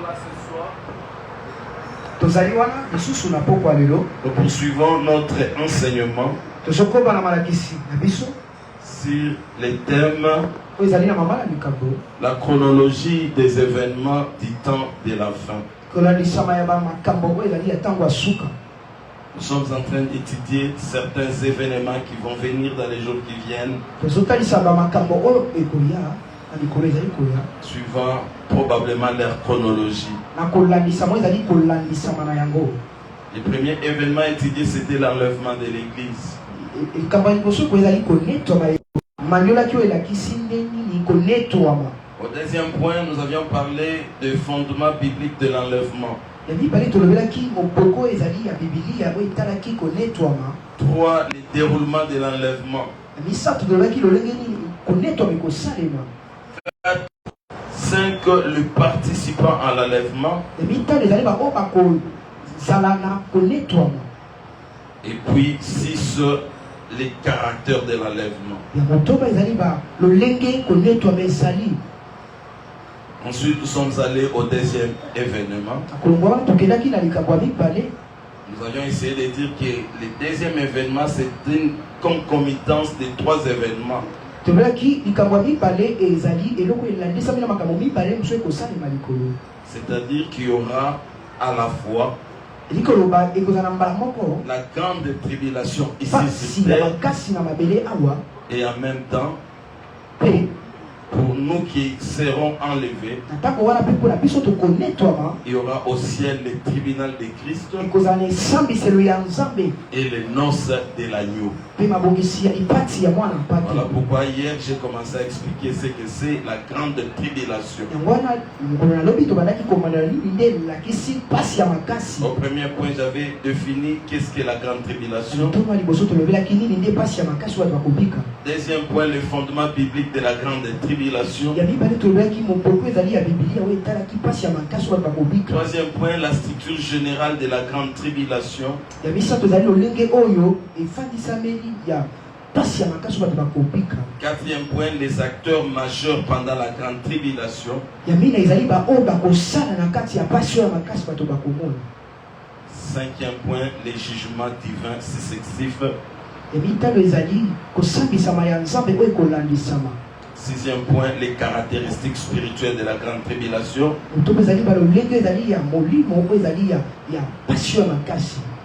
là ce soir. Nous poursuivons notre enseignement sur les thèmes, la chronologie des événements du temps de la fin. Nous sommes en train d'étudier certains événements qui vont venir dans les jours qui viennent, suivant probablement leur chronologie. Le premier événement étudié, c'était l'enlèvement de l'église. Au deuxième point, nous avions parlé des fondements bibliques de l'enlèvement. 3. Le déroulement de l'enlèvement. 5. Le participant à l'enlèvement. Et puis 6. Les caractères de l'enlèvement. Ensuite, nous sommes allés au deuxième événement. Nous avions essayé de dire que le deuxième événement, c'est une concomitance des 3 événements. C'est-à-dire qu'il y aura à la fois la grande tribulation ici sur terre, et en même temps, pour nous qui serons enlevés, il y aura au ciel le tribunal de Christ et les noces de l'agneau. Voilà pourquoi hier j'ai commencé à expliquer ce que c'est la grande tribulation. Au premier point, j'avais défini qu'est-ce que la grande tribulation. Deuxième point, le fondement biblique de la grande tribulation. Troisième point, la structure générale de la grande tribulation. Quatrième point, les acteurs majeurs pendant la grande tribulation. Cinquième point, les jugements divins successifs. Sixième point, les caractéristiques spirituelles de la grande tribulation.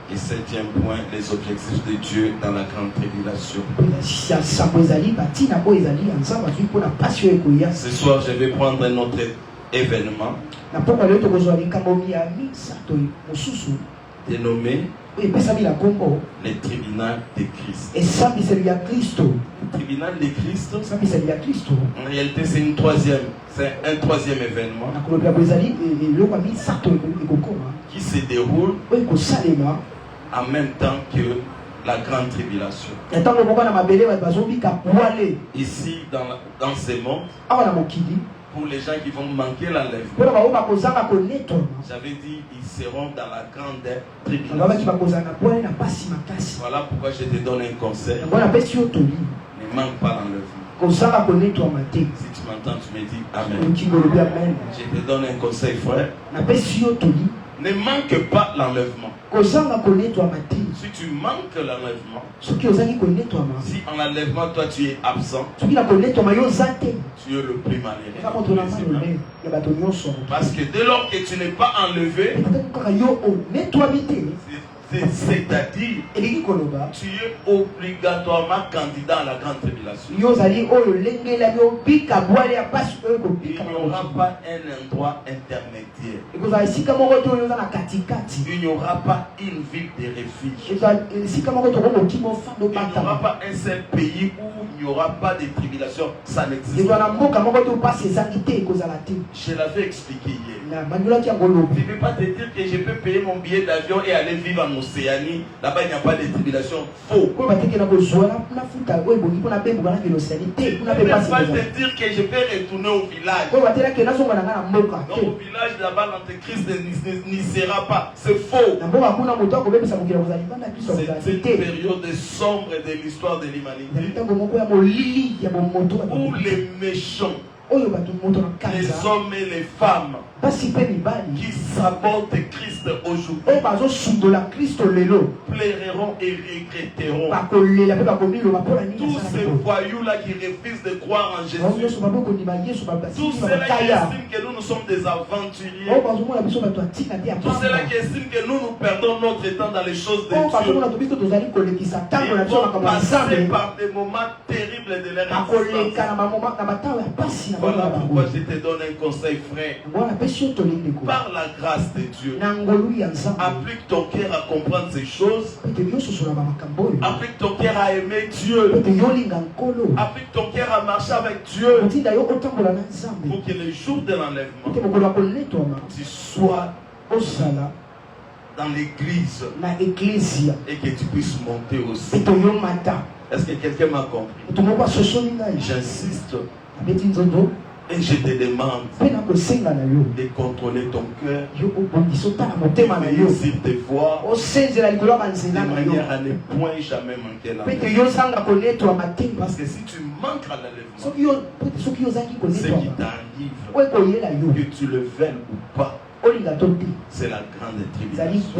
Et septième point, les objectifs de Dieu dans la grande tribulation. Ce soir, je vais prendre un autre événement dénommé le tribunal de Christ. Le tribunal de Christ, en réalité, c'est un troisième événement qui se déroule en même temps que la grande tribulation. Ici, dans ce monde, pour les gens qui vont manquer l'enlèvement, j'avais dit ils seront dans la grande tribulation. Voilà pourquoi je te donne un conseil. Ne manque pas l'enlèvement. Si tu m'entends, tu me dis Amen. Je te donne un conseil, frère. Ne manque pas l'enlèvement. Si tu manques l'enlèvement, si en l'enlèvement toi tu es absent, tu es le plus malheureux. Parce que dès lors que tu n'es pas enlevé, c'est-à-dire tu es obligatoirement candidat à la grande tribulation. Il n'y aura pas un endroit intermédiaire. Il n'y aura pas une ville de refuge. Il n'y aura pas un seul pays où il n'y aura pas de tribulation. Ça n'existe pas. Je l'avais expliqué hier. Je ne peux pas te dire que je peux payer mon billet d'avion et aller vivre en Océanie. Là-bas, il n'y a pas de tribulation. Faux. Je ne peux pas te dire que je peux retourner au village. Non, au village, là-bas, l'antéchrist n'y sera pas. C'est faux. C'est une période sombre de l'histoire de l'humanité où les méchants, les hommes et les femmes qui sabotent Christ aujourd'hui plairont et regretteront. Tous ces voyous-là qui refusent de croire en Jésus, tous ceux-là qui estiment que nous sommes des aventuriers, tous ceux-là qui estiment que nous perdons notre temps dans les choses de Dieu, ils vont passer par des moments terribles de leur existence. Voilà pourquoi je te donne un conseil, frère. Par la grâce de Dieu, applique ton cœur à comprendre ces choses. Applique ton cœur à aimer Dieu. Applique ton cœur à marcher avec Dieu. Pour que le jour de l'enlèvement, tu sois dans l'église et que tu puisses monter aussi. Est-ce que quelqu'un m'a compris? J'insiste. Et je te demande de contrôler ton cœur, de veiller sur tes voix, de manière à ne point jamais manquer la vie. Parce que si tu manques à l'enlèvement, ce qui t'arrive, que tu le veuilles ou pas, c'est la grande tribulation.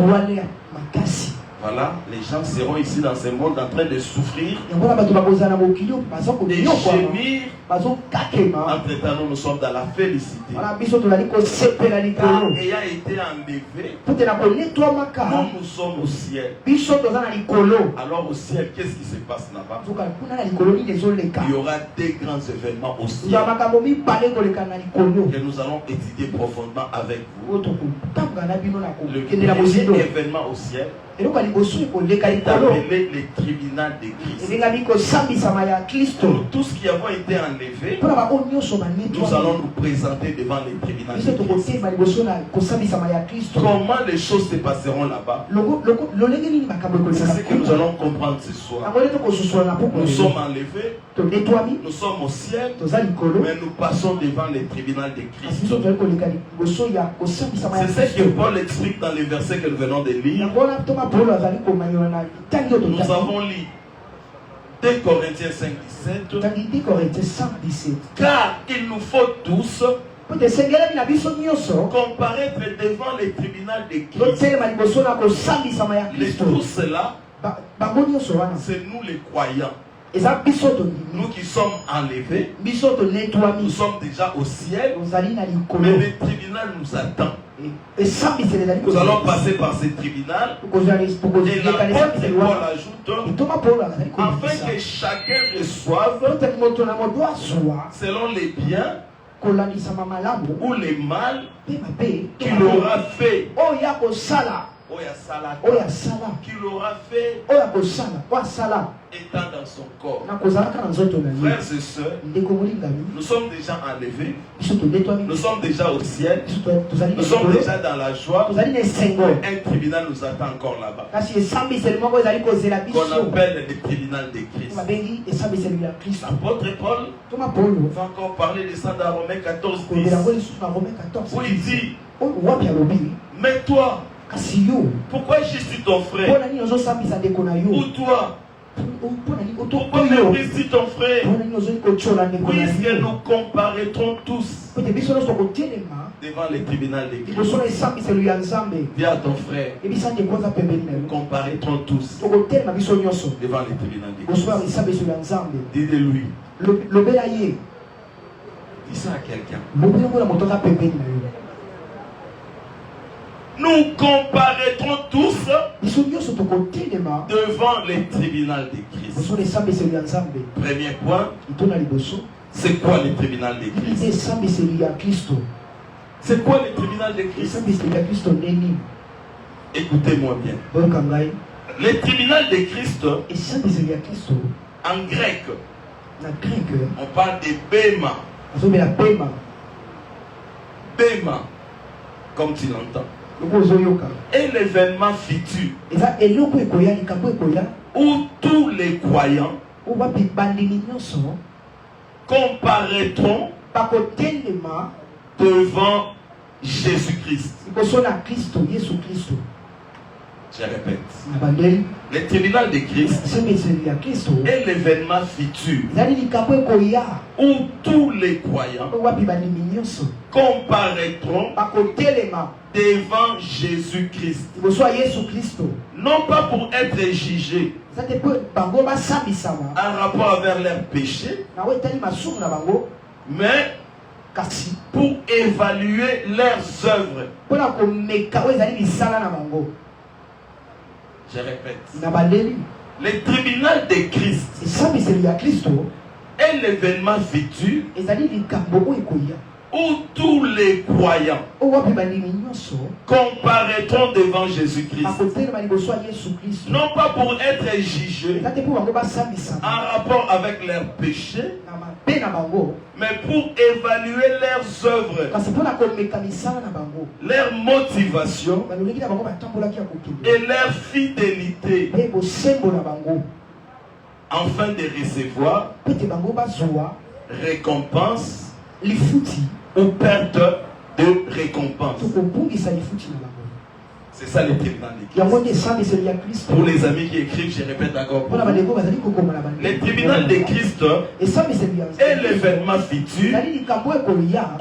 Voilà, les gens seront ici dans ce monde en train de souffrir, de gémir. Entre-temps, nous sommes dans la félicité. Car ayant été enlevé, nous sommes au ciel. Alors au ciel, qu'est-ce qui se passe là-bas? Il y aura des grands événements au ciel que nous allons étudier profondément avec vous. Le premier événement au ciel est appelé les tribunaux de Christ. Pour tous qui avons été enlevés, nous allons nous présenter devant les tribunaux de Christ. Comment les choses se passeront là-bas? C'est ce que nous allons comprendre ce soir. Nous sommes enlevés, nous sommes au ciel, mais nous passons devant les tribunaux de Christ. C'est ce que Paul explique dans les versets que nous venons de lire. Nous avons lu 2 Corinthiens 5:17. Car il nous faut tous comparaître devant les tribunaux de Christ. Les tous cela, c'est nous les croyants. Nous qui sommes enlevés, nous sommes déjà au ciel, mais le tribunal nous attend. Nous allons passer par ce tribunal. Et l'apôtre Paul ajoute, afin que chacun reçoive selon les biens ou les mal qu'il aura fait. Qu'il aura fait étant dans son corps. Frères et sœurs, nous sommes déjà enlevés, nous sommes déjà au ciel, nous sommes déjà dans la joie. Un tribunal nous attend encore là-bas, qu'on appelle le tribunal de Christ. L'apôtre Paul va encore parler de ça dans Romains 14:10, où il dit, mais toi, pourquoi juste ton frère? Ou toi? Pourquoi méprises-tu ton frère? Puisque nous comparaîtrons tous devant les tribunaux de Christ. Dis à ton frère, comparaîtrons tous devant les tribunaux de Christ. Dis de lui. Dis ça à quelqu'un. Nous comparaîtrons tous devant les tribunaux de Christ. Premier point, c'est quoi les tribunaux de Christ? C'est quoi les tribunaux de Christ? Écoutez-moi bien. Les tribunaux de Christ, en grec, on parle de bema. Bema, comme tu l'entends. Et l'événement futur où tous les croyants comparaîtront devant Jésus-Christ. Je répète. Les tribunaux de Christ est l'événement futur où tous les croyants comparaîtront devant Jésus-Christ. Non pas pour être jugés en rapport avec leurs péchés, mais pour évaluer leurs œuvres. Je répète. Le tribunal de Christ est l'événement futur où tous les croyants comparaîtront devant Jésus-Christ. Non pas pour être jugés en rapport avec leurs péchés, mais pour évaluer leurs œuvres, leur motivation et leur fidélité, afin de recevoir récompense ou perte de récompense. C'est ça le tribunal de Christ. Pour les amis qui écrivent, je répète encore. Le tribunal de Christ est l'événement futur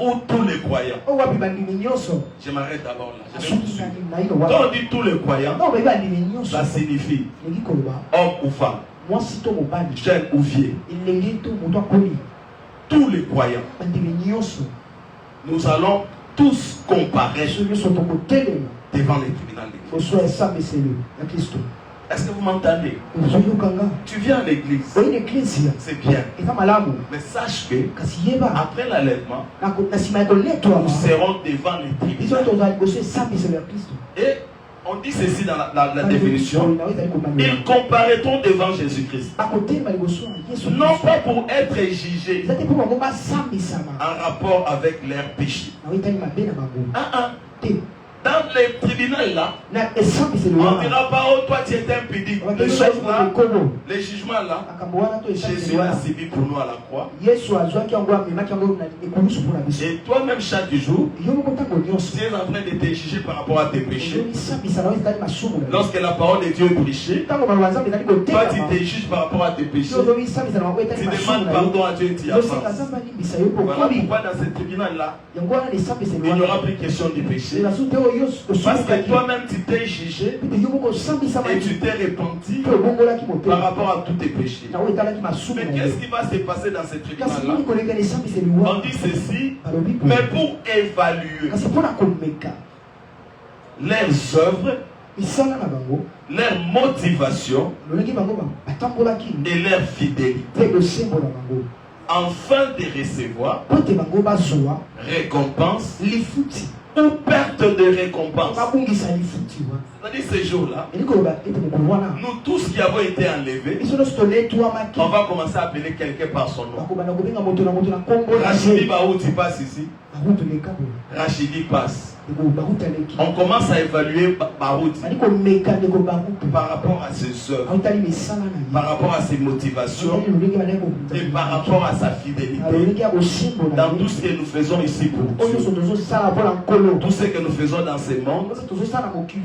où tous les croyants. Je m'arrête d'abord là. Quand on dit tous les croyants, ça signifie homme ou femme, jeune ou vieux. Tous les croyants. Nous allons tous comparaître devant le tribunal de Christ. Est-ce que vous m'entendez? Tu viens à l'église, c'est bien. Mais sache que après l'enlèvement, nous serons devant le tribunal. Et on dit ceci dans la définition: ils comparaîtront devant Jésus-Christ. Non pas pour être jugés en rapport avec leurs péchés. Dans les tribunaux là, on ne dira pas: oh, toi tu étais impudique. Les choses là, les jugements là, Jésus l'a subi pour nous à la croix. Et toi-même, chaque jour, tu es en train de te juger par rapport à tes péchés. Lorsque la parole de Dieu est prêchée, toi tu te juges par rapport à tes péchés. Tu demandes pardon à Dieu et tu y avances. Voilà pourquoi dans ce tribunal là, il n'y aura plus question du péché. Parce que toi-même tu t'es jugé et tu t'es repenti par rapport à tous tes péchés. Mais qu'est-ce qui va se passer dans ce tribunal-là? On dit ceci: mais pour évaluer leurs œuvres, leur motivation et leur fidélité, afin de recevoir récompense ou perte de récompense. C'est-à-dire ces jours-là, nous tous qui avons été enlevés, on va commencer à appeler quelqu'un par son nom. Rachidi Baouti passe ici. Rachidi passe. On commence à évaluer Baouti par rapport à ses œuvres, par rapport à ses motivations et par rapport à sa fidélité dans tout ce que nous faisons ici pour Dieu. Tout ce que nous faisons dans ce monde,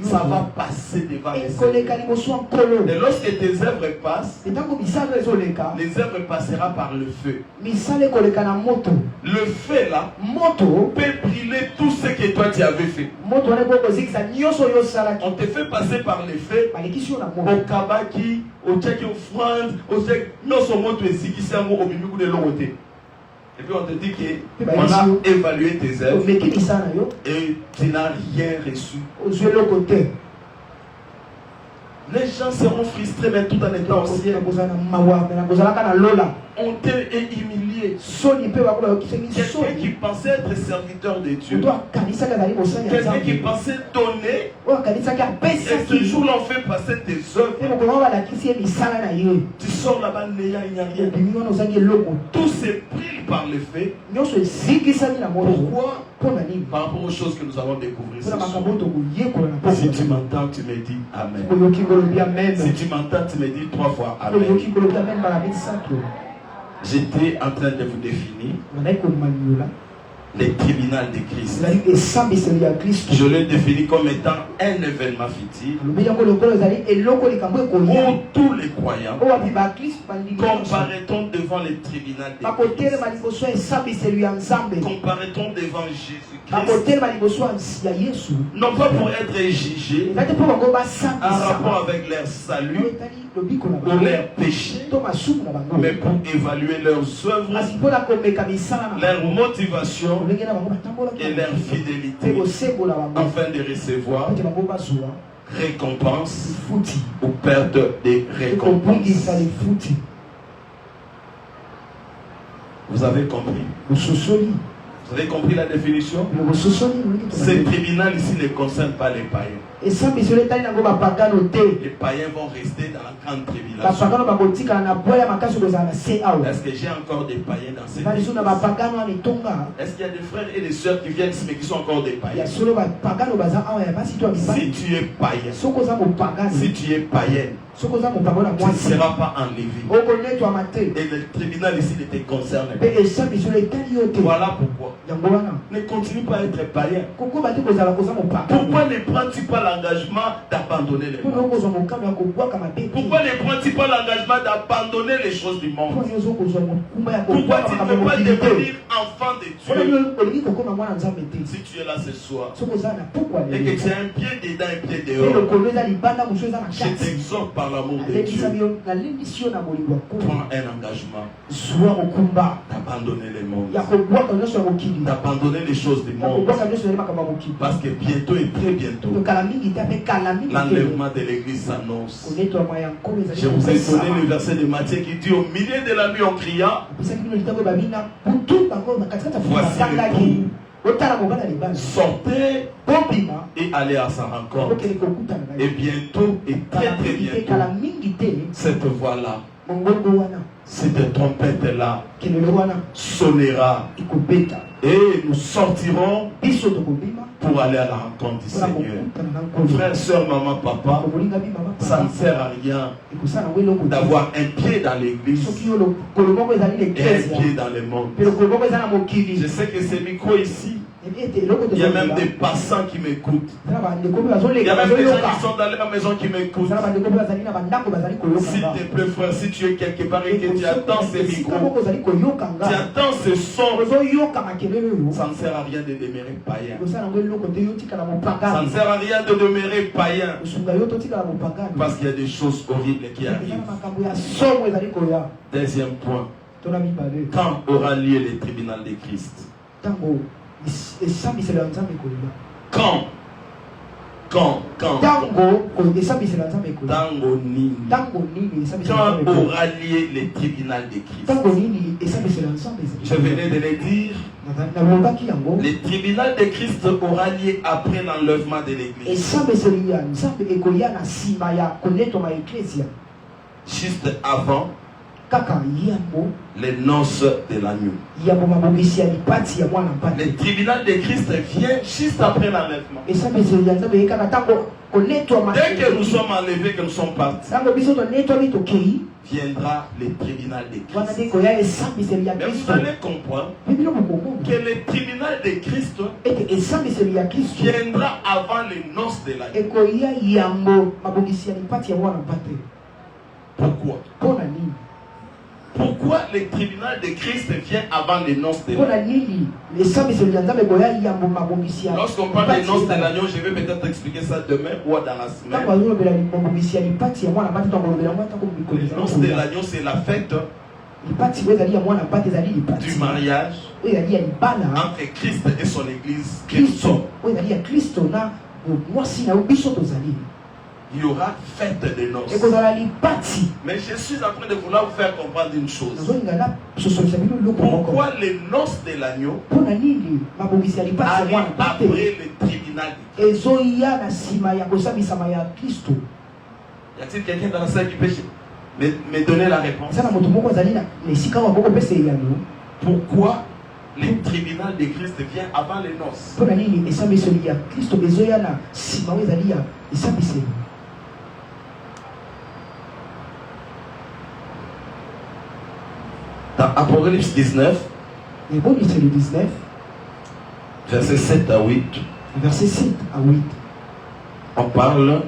ça va passer devant les œuvres. Et lorsque tes œuvres passent, les œuvres passeront par le feu. Le feu là peut brûler tout ce que toi tu avais fait. On te fait passer par les feux au kabaki, au tchèque offrande, au tchèque non seulement tu es ici qui s'est au milieu de l'autre. Et puis on te dit qu'on a évalué tes œuvres et tu n'as rien reçu. Les gens seront frustrés, mais tout en étant aussi hontés et humiliés. Quelqu'un qui pensait être serviteur de Dieu, quelqu'un qui pensait donner, et ce jour-là on fait passer tes œuvres. Tu sors là-bas, il n'y a rien. Tout se brille par le fait. Pourquoi? Par rapport aux choses que nous allons découvrir ce soir. Si tu m'entends, tu me dis Amen. Si tu m'entends, tu me dis 3 fois Amen. J'étais en train de vous définir les tribunaux de Christ. Je le définis comme étant un événement fictif où tous les croyants comparaît-on devant les tribunaux de Christ. Comparaît-on devant Jésus-Christ. Non pas pour être jugés en rapport avec leur salut ou leur péché, mais pour évaluer leurs œuvres, leur motivation et leur fidélité afin de recevoir récompense ou perte des récompenses. Vous avez compris? Vous avez compris la définition? Ces tribunaux ici ne concernent pas les païens. Les païens vont rester dans la grande tribulation. Est-ce que j'ai encore des païens dans cette église? Est-ce qu'il y a des frères et des sœurs qui viennent ici mais qui sont encore des païens? Si tu es païen, si tu es païenne, tu ne seras pas enlevé. Et le tribunal ici ne te concerne pas. Voilà pourquoi. Ne continue pas à être païen. Pourquoi ne prends-tu pas l'engagement d'abandonner les mondes? Pourquoi ne prends-tu pas l'engagement d'abandonner les choses du monde? Pourquoi tu ne veux pas devenir enfant de Dieu? Si tu es là ce soir et que tu as un pied dedans et un pied dehors, je t'exhorte par l'amour de Dieu, prends un engagement d'abandonner les mondes, d'abandonner les choses du monde, parce que bientôt et très bientôt l'enlèvement de l'église s'annonce. Je vous ai donné le verset de Matthieu qui dit: au milieu de la nuit en criant, voici le coup. Sortez et allez à sa rencontre. Et bientôt, et très très bientôt, cette voix-là, cette trompette-là sonnera. Et nous sortirons pour aller à la rencontre du Seigneur. Frère, soeur, maman, papa, ça ne sert à rien d'avoir un pied dans l'église et un pied dans le monde. Je sais que ces micros ici, il y a même des passants qui m'écoutent. Il y a même des gens qui sont dans leur maison qui m'écoutent. S'il te plaît, frère, si tu es quelque part et que tu attends ces micros, tu attends ce son, ça ne sert à rien de demeurer païen. Ça ne sert à rien de demeurer païen. Parce qu'il y a des choses horribles qui arrivent. Deuxième point. Quand aura lieu le tribunal de Christ? Quand aura lieu le tribunal de Christ? Je venais de le dire. Le tribunal de Christ aura lieu après l'enlèvement de l'église. Juste avant les noces de l'agneau. Le tribunal de Christ vient juste après l'enlèvement. Dès que nous sommes enlevés, que nous sommes partis, viendra le tribunal de Christ. Mais vous allez comprendre que le tribunal de Christ viendra avant les noces de l'agneau. Pourquoi? Pourquoi le tribunal de Christ vient avant les noces de l'agneau? Lorsqu'on parle des noces de l'agneau, je vais peut-être expliquer ça demain ou dans la semaine. Les noces de l'agneau, c'est la fête du mariage entre Christ et son église. Il y aura fête de noces. Mais je suis en train de vouloir vous faire comprendre une chose. Pourquoi les noces de l'agneau arrivent après le tribunal de Christ? Y a-t-il quelqu'un dans la salle qui peut me donner la réponse? Pourquoi le tribunal de Christ vient avant les noces? Dans Apocalypse 19, Verset 7 à 8. Verset 7 à 8. On parle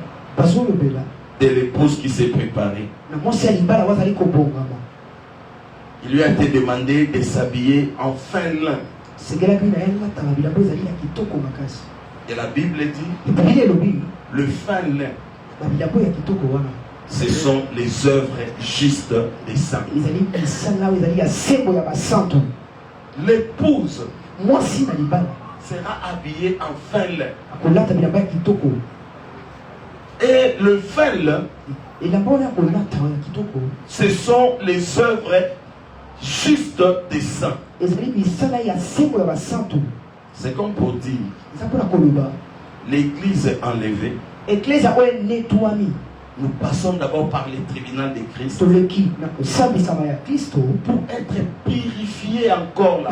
de l'épouse qui s'est préparée. Il lui a été demandé de s'habiller en fin lin. Et la Bible dit, le fin lin, ce sont les œuvres justes des saints. L'épouse sera habillée en fin lin. Et le fin lin, ce sont les œuvres justes des saints. C'est comme pour dire, l'église est enlevée. Nous passons d'abord par les tribunaux de Christ pour être purifié encore là.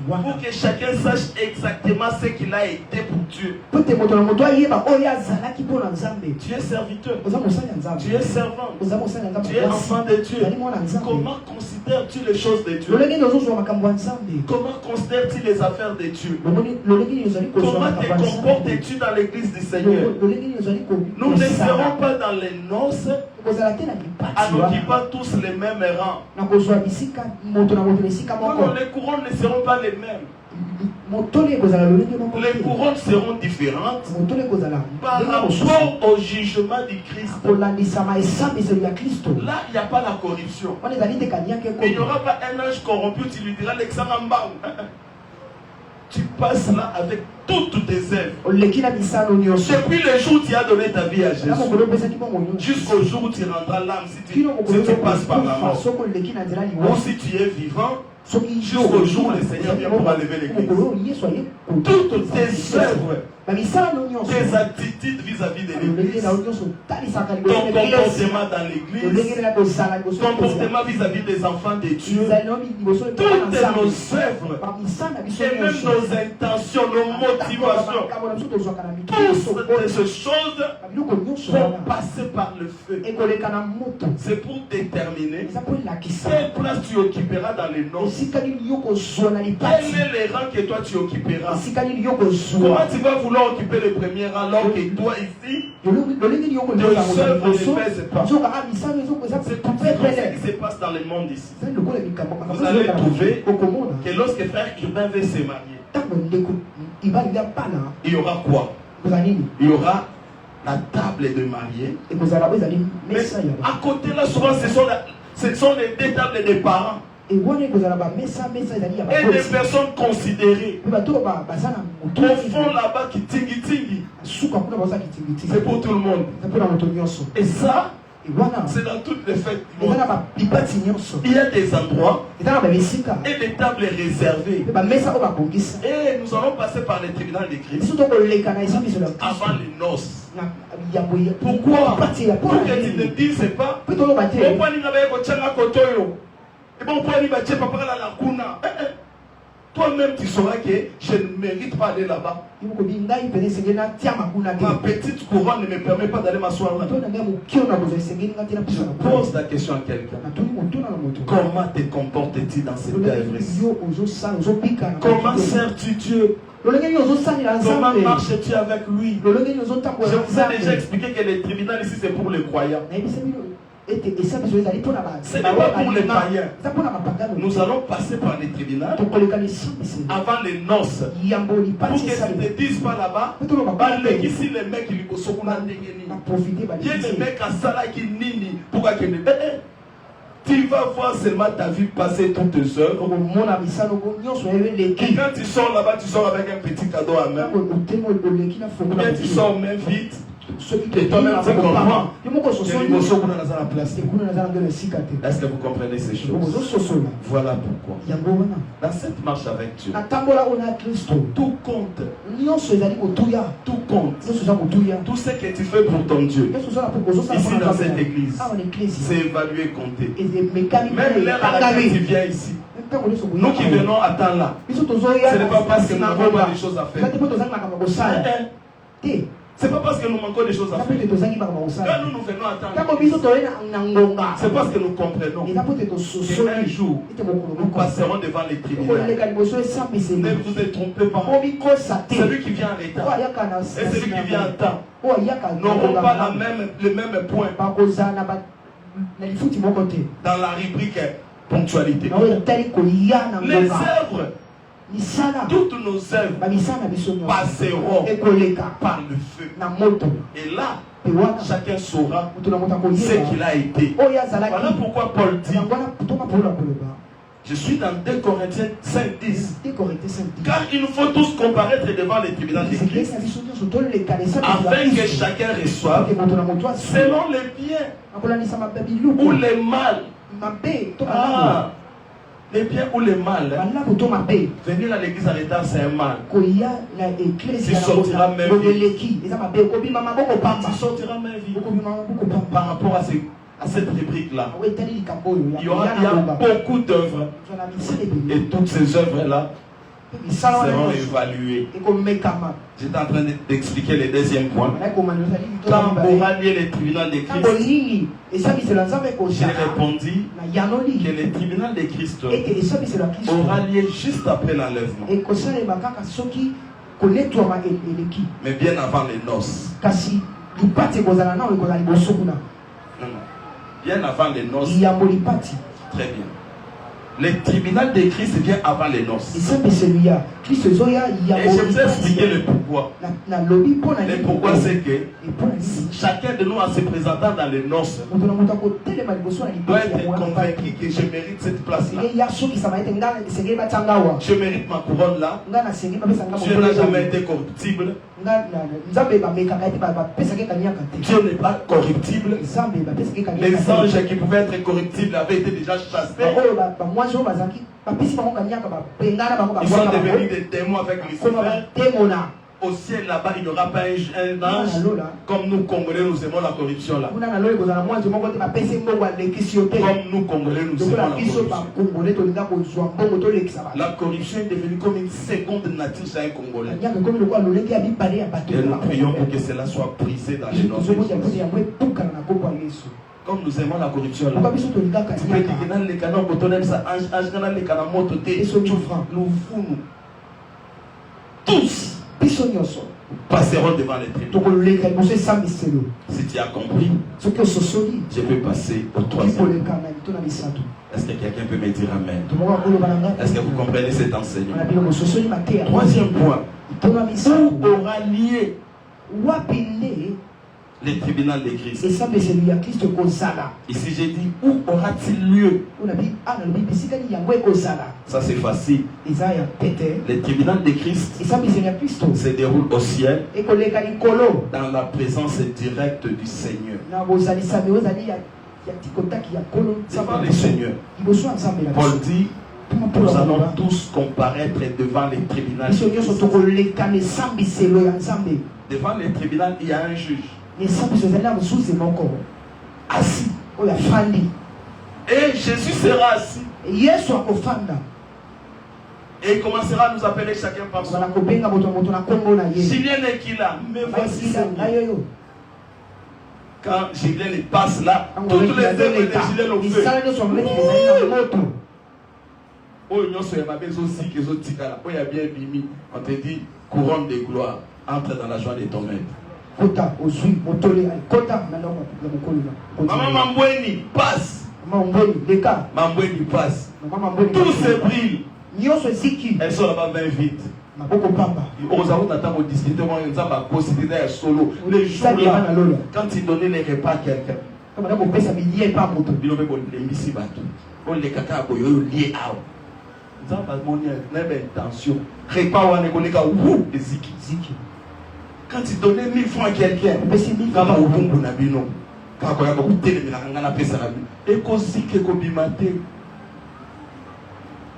Pour que chacun sache exactement ce qu'il a été pour Dieu. Tu es serviteur, tu es servant, tu es enfant de Dieu. Comment considères-tu les choses de Dieu? Comment considères-tu les affaires de Dieu? Comment te comportes-tu dans l'église du Seigneur? Nous ne serons pas dans les noces en occupant tous les mêmes rangs. Non, les couronnes ne seront pas les mêmes. Les couronnes seront différentes par rapport au jugement du Christ. Là, il n'y a pas la corruption. Il n'y aura pas un ange corrompu, tu lui diras l'examambang. Tu passes là avec toutes tes œuvres. Depuis le jour où tu as donné ta vie à Jésus, jusqu'au jour où tu rendras l'âme, si tu passes par la mort, ou si tu es vivant, jusqu'au jour où le Seigneur vient pour enlever l'église. Toutes tes œuvres, tes attitudes vis-à-vis de l'église, ton comportement dans l'église, ton comportement vis-à-vis des enfants de Dieu, toutes nos œuvres, et même nos intentions, nos motivations, toutes ces choses vont passer par le feu. C'est pour déterminer quelle place tu occuperas dans les noces. Quel est le rang que toi tu occuperas? Comment tu vas vouloir occuper le premier rang alors que toi ici, tes œuvres ne pèsent pas? C'est tout ce qui se passe dans le monde ici. Vous allez trouver que lorsque frère Urbain veut se marier, il y aura quoi? Il y aura la table de mariée. Mais à côté là, souvent, ce sont les deux tables des parents. Et des personnes considérées. Au fond là-bas qui tingi. C'est pour tout le monde. Et ça, c'est dans toutes les fêtes. Il y a des endroits et des tables réservées. Et nous allons passer par les tribunaux de Christ avant les noces. Pourquoi? Pour que tu ne dises pas toi-même tu sauras que je ne mérite pas d'aller là-bas. Ma petite couronne ne me permet pas d'aller m'asseoir là. Je pose la question à quelqu'un. Comment te comportes-tu dans cette œuvre? Comment sers-tu Dieu? Comment marches-tu avec lui? Je vous ai déjà expliqué que les tribunaux ici c'est pour les croyants. Ce n'est pas pour les païens. Nous allons passer par les tribunaux avant les noces. Pour que tu ne dises pas là-bas, ici les mecs qui sont il y a des mecs à Salah qui nini. Pourquoi que tu vas voir seulement ta vie passer toutes tes œuvres. Et quand tu sors là-bas, tu sors avec un petit cadeau à main. Quand tu sors même vite. Et toi-même, tu comprends. Est-ce que vous comprenez ces choses? Voilà pourquoi. Dans cette marche avec Dieu, tout compte. Tout compte. Tout ce que tu fais pour ton Dieu, ici dans cette église, c'est évalué, compté. Même l'heure à laquelle tu viens ici, nous qui venons à temps là, ce n'est pas parce que nous n'avons pas des choses à faire. C'est pas parce que nous manquons des choses à faire. Quand nous nous venons attendre, c'est parce que nous comprenons qu'un jour, nous passerons devant les tribunaux. Ne vous trompez pas. Celui qui vient en retard et celui qui vient en temps n'auront pas le même point dans la rubrique ponctualité. Les œuvres, toutes nos œuvres passeront par le feu. Et là, chacun saura ce qu'il a été. Voilà pourquoi Paul dit, je suis dans 2 Corinthiens 5:10. Car il nous faut tous comparaître devant les tribunaux de Christ, afin que chacun reçoive selon les biens ou les mal. Les biens ou les mal. Venir à l'église en retard, c'est un mal. Tu sortiras même vie. Tu sortiras même vie. Par rapport à cette rubrique-là, il y a beaucoup d'œuvres. Et toutes ces œuvres-là seront évaluées. J'étais en train d'expliquer le deuxième point. Quand aura lieu les tribunaux de Christ, j'ai répondu que les tribunaux de Christ aura lieu juste après l'enlèvement. Mais bien avant les noces. Non. Bien avant les noces. Très bien. Le tribunal de Christ vient avant les noces. Et je vous ai expliqué le pourquoi. Le pourquoi, c'est que chacun de nous, en se présentant dans les noces, doit être convaincu que je mérite cette place-là. Je mérite ma couronne là. Dieu n'a jamais été corruptible. Dieu n'est pas corruptible. Les anges qui pouvaient être corruptibles avaient été déjà chassés. Ils sont devenus des témoins avec Lucifer. Au ciel là-bas, il n'y aura pas un ange. Comme nous Congolais, nous aimons la corruption là. Comme nous Congolais, nous aimons la corruption. La corruption est devenue comme une seconde nature chez un Congolais. Et nous prions pour que cela soit brisé dans le nom de Jésus. Comme nous aimons la corruption là, tu peux dire que dans les canons, quand on aime ça, dans les canons, nous tous passerons devant les tribunaux. Si tu as compris, je peux passer au troisième. Est-ce que quelqu'un peut me dire amen? Est-ce que vous comprenez cet enseignement? Troisième point. Où aura lieu les tribunaux de Christ? Ici j'ai dit, où aura-t-il lieu? Ça c'est facile. Les tribunaux de Christ se déroulent au ciel, dans la présence directe du Seigneur. Devant le Seigneur. Paul dit, nous allons tous comparaître devant les tribunaux de Christ. Devant les tribunaux, il y a un juge assis. Et Jésus sera assis. Et il commencera à nous appeler chacun par son nom. Julien est qui là? Mais voici son nom. Quand Julien passe là, toutes les œuvres de Julien au feu. On te dit couronne de gloire, entre dans la joie de ton maître. Maman Mambweni passe. Mambweni passe. Tout se brille. Elles sont là-bas bien vite. Les jours là, quand il donnait les repas à quelqu'un, quand il donnait 1000 francs à quelqu'un,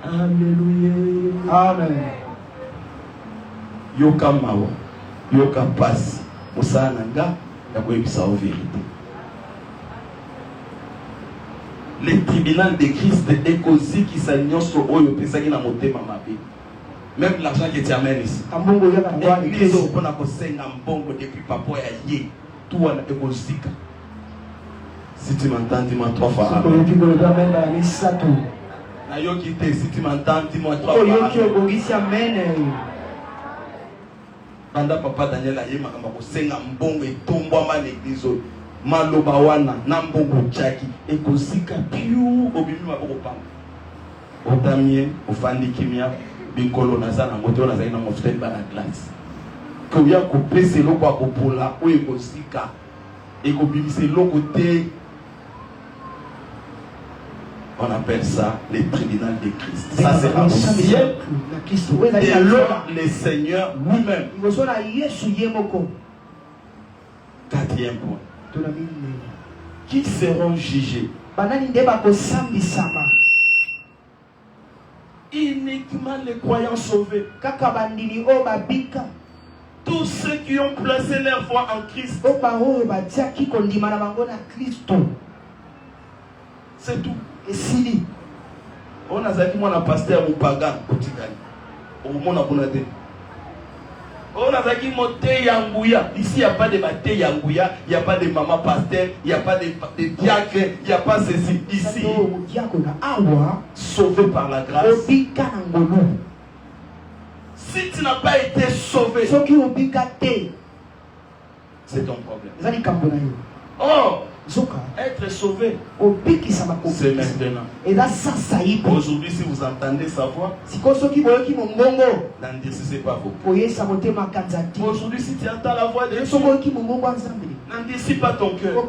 alléluia. Amen. Yoka mawa, yoka pasi, musananga, yakwebisa en vérité. Les tribunaux de Christ est aussi qui s'agnosse au oyo pesaki na motema mabe. Même l'argent que tu amènes ici. L'église on a conseillé un bongo depuis papa et yé. Tout on a écosika. Si tu m'entends, dis-moi 3 fois. Si tu m'entends, dis-moi 3 fois. Pendant papa Daniel a yéma kama kosenga mbongo etombwama l'église. Maloba wana na mbongo chaki ekozika piu obimi maboko pamba. Otamie ofandi kimia binkolo nazana ngoto nazali na mofuteli bana glace. Ko ya ko pese loko akopola o ekozika ekobimisa loko te. On appelle ça les tribunaux de Christ. Ça c'est le ciel devant le Seigneur lui-même. 4e point. Qui seront jugés? Uniquement les croyants sauvés. Tous ceux qui ont placé leur foi en Christ. C'est tout. Et si on a dit mon pasteur ou pagan au monde abonné. On a dit mon thé yangouya. Ici il n'y a pas de thé yangouya, il n'y a pas de maman pasteur, il n'y a pas de diacre, il n'y a pas ceci. Ici, sauvé par la grâce. Si tu n'as pas été sauvé, c'est ton problème. Oh, être sauvé, c'est maintenant. Aujourd'hui, si vous entendez sa voix, n'endurcissez pas vos cœurs. Aujourd'hui, si tu entends la voix de Dieu, n'endurcis pas ton cœur.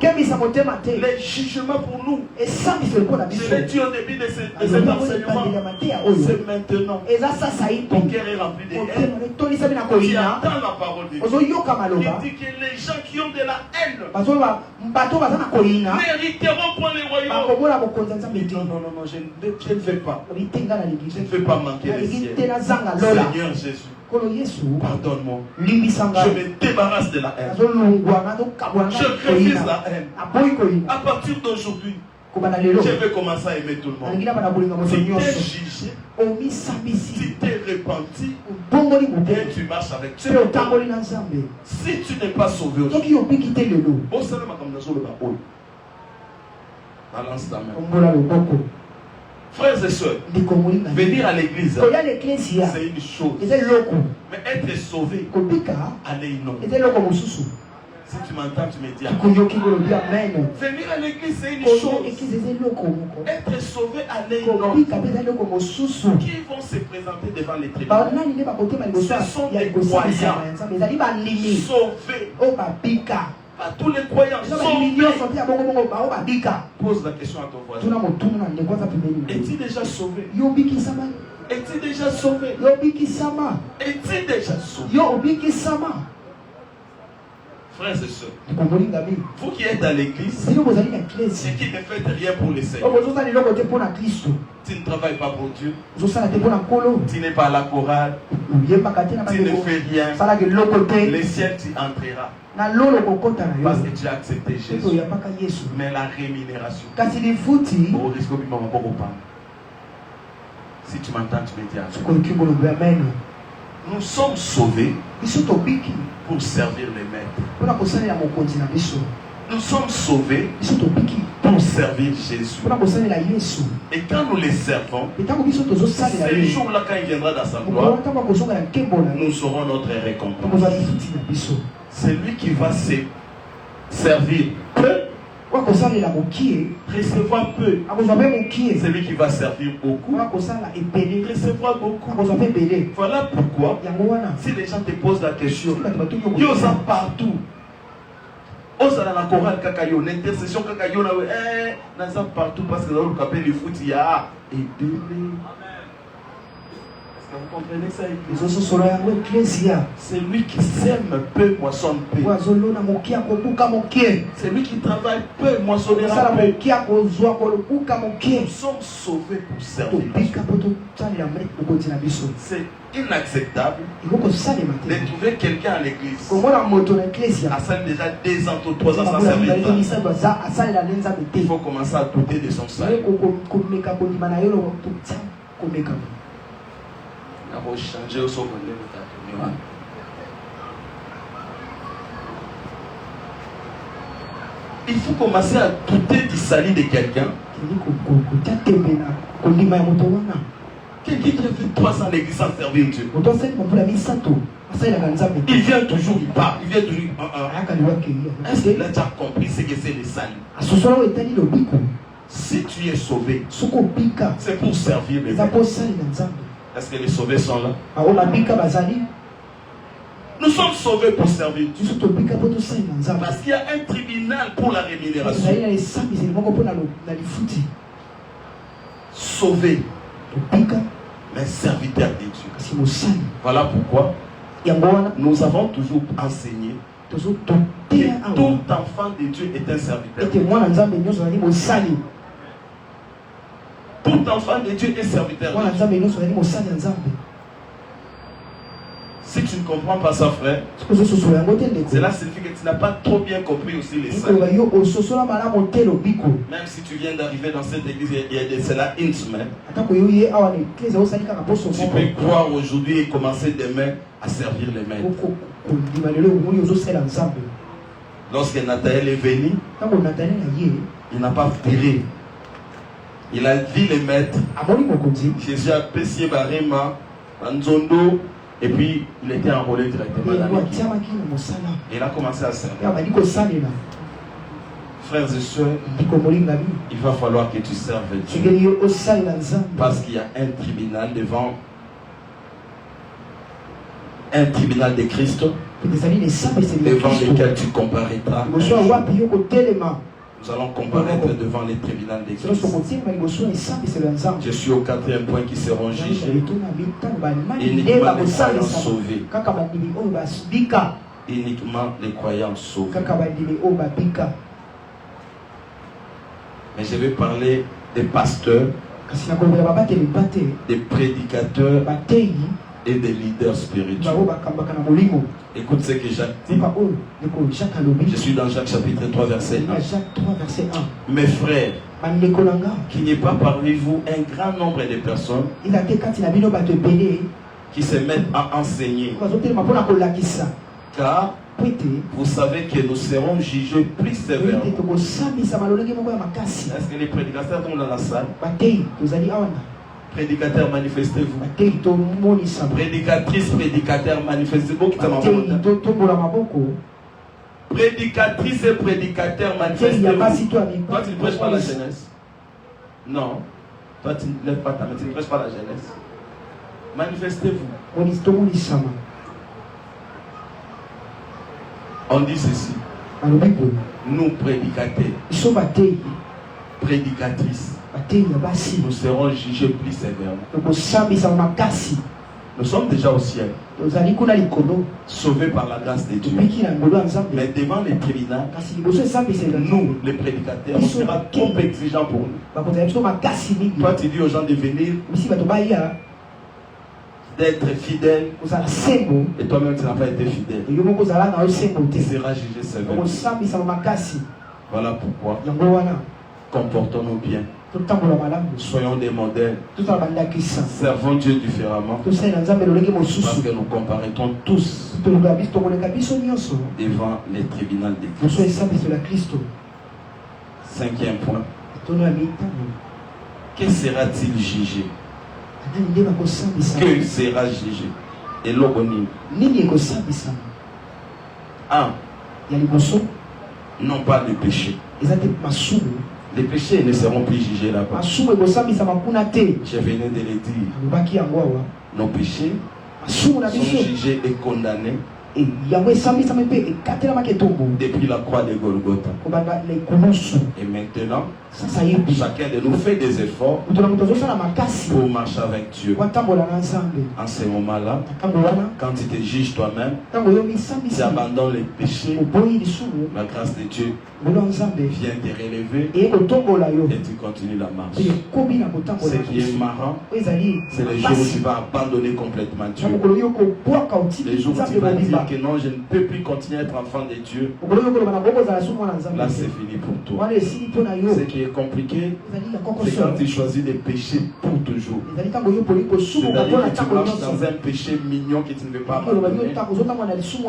Les jugements pour nous, je l'ai dit au début de cet enseignement, c'est maintenant. Ton cœur est rempli de haine. Tu entends la parole de Dieu. Il dit que les gens qui ont de la haine mériteront pour les royaumes. Non, je ne veux pas. Je ne veux pas manquer le ciel. Seigneur Jésus, pardonne-moi. Je me débarrasse de la haine. Je refuse la haine. À partir d'aujourd'hui, je vais commencer à aimer tout le monde. Si tu es jugé, si tu es repenti, et tu marches avec Dieu. Si tu n'es pas sauvé aujourd'hui, balance ta main. Frères et sœurs, venir à l'église, c'est une chose. Mais être sauvé, aller non. Si tu m'entends, tu me dis amen. Venir à l'église, c'est une chose. Être sauvé, aller non. Qui vont se présenter devant les tribunaux? Ce sont des croyants sauvés. Pas tous les croyants sauvés. Pose la question à ton voisin. Es-tu déjà sauvé? Es-tu déjà sauvé? Es-tu déjà sauvé? Frères et sœurs, vous qui êtes à l'église et qui ne faites rien pour les Seigneurs, tu ne travailles pas pour Dieu, tu n'es pas à la chorale, tu ne fais rien, le ciel tu entreras parce que tu as accepté Jésus. Mais la rémunération, au risque de ne pas. Si tu m'entends, tu me dis amen. Nous sommes sauvés pour servir les maîtres. Nous sommes sauvés pour servir Jésus. Et quand nous les servons, c'est le jour-là quand il viendra dans sa gloire, nous saurons notre récompense. C'est lui qui va se servir peu, recevoir peu. C'est lui qui va servir beaucoup, recevoir beaucoup. Voilà pourquoi, si les gens te posent la question, ils osent partout. Osent dans la chorale kakayo, l'intercession kakayo, naza partout parce que dans le capé du foot, il y a aidez-les. Vous comprenez ça? C'est lui qui sème peu, moissonne peu. C'est lui qui travaille peu, moissonnera peu. Nous sommes sauvés pour servir. C'est inacceptable de trouver quelqu'un à l'église. À ça déjà 2 ans ou 3 ans sans servir. Il faut commencer à douter de son salut. changer au second. Il faut commencer à douter du salut de quelqu'un. Quelqu'un qui a fait 3 ans d'église sans servir Dieu. Il vient toujours, il part, il vient toujours. Est-ce qu'il a déjà compris ce que c'est le salut? Si tu es sauvé, c'est pour servir les gens. Est-ce que les sauvés sont là? Nous sommes sauvés pour servir Dieu. Parce qu'il y a un tribunal pour la rémunération. Sauvé, mais serviteur de Dieu. Voilà pourquoi nous avons toujours enseigné que tout enfant de Dieu est un serviteur. Tout enfant de Dieu est serviteur de Dieu. Si tu ne comprends pas ça, frère, cela signifie que tu n'as pas trop bien compris aussi les saints. Même si tu viens d'arriver dans cette église, c'est là une semaine. Tu peux croire aujourd'hui et commencer demain à servir les maîtres. Lorsque Nathanaël est venu, il n'a pas tiré. Il a vu les maîtres. Jésus a pessié Barima, Anzondo. Et puis, il était enrôlé directement. Il a commencé à servir. Frères et sœurs, il va falloir que tu serves Dieu. Parce qu'il y a un tribunal devant un tribunal de Christ devant lequel tu comparaîtras. Nous allons comparaître devant les tribunaux d'Église. Je suis au 4e point qui seront jugés. Uniquement les croyants sauvés. Uniquement les croyants sauvés. Mais je vais parler des pasteurs, des prédicateurs et des leaders spirituels. Écoute ce que Jacques dit. Je suis dans Jacques chapitre 3 verset 1. Mes frères, qu'il n'y ait pas parmi vous un grand nombre de personnes qui se mettent à enseigner. Car vous savez que nous serons jugés plus sévèrement. Est-ce que les prédicateurs sont dans la salle? Prédicateurs, manifestez-vous. Prédicatrice, prédicateur, manifestez-vous. Prédicatrice et prédicateur, manifestez-vous. Toi, tu ne prêches pas la jeunesse. Non. Toi, tu ne lèves pas ta main. Tu ne prêches pas la jeunesse. Manifestez-vous. On dit ceci. Nous, prédicateurs, prédicatrices, nous serons jugés plus sévèrement. Nous sommes déjà au ciel, sauvés par la grâce de Dieu. Mais devant les tribunaux, nous, les prédicateurs, on sera trop exigeants pour nous. Toi, tu dis aux gens de venir, d'être fidèle, et toi-même tu n'as pas été fidèle. Tu seras jugé sévèrement. Voilà pourquoi comportons-nous bien. Soyons des modèles. Servons Dieu différemment. Parce que nous comparaîtrons tous devant les tribunaux d'Église. 5e point. Que sera-t-il jugé? Que sera jugé? Et l'oboni. 1. Non pas le péché. Les péchés ne seront plus jugés là-bas. Je venais de le dire. Nos péchés sont jugés et condamnés depuis la croix de Golgotha. Et maintenant, chacun de nous fait des efforts pour marcher avec Dieu. En ce moment-là, quand tu te juges toi-même, tu abandonnes les péchés, la grâce de Dieu vient te relever et tu continues la marche. Ce qui est marrant, c'est les jours où tu vas abandonner complètement Dieu. Les jours où tu vas dire que non, je ne peux plus continuer à être enfant de Dieu. Là, c'est fini pour toi. Ce qui est est compliqué, c'est quand tu choisis des péchés pour toujours. C'est-à-dire que tu marches dans un péché mignon que tu ne veux pas abandonner. À ce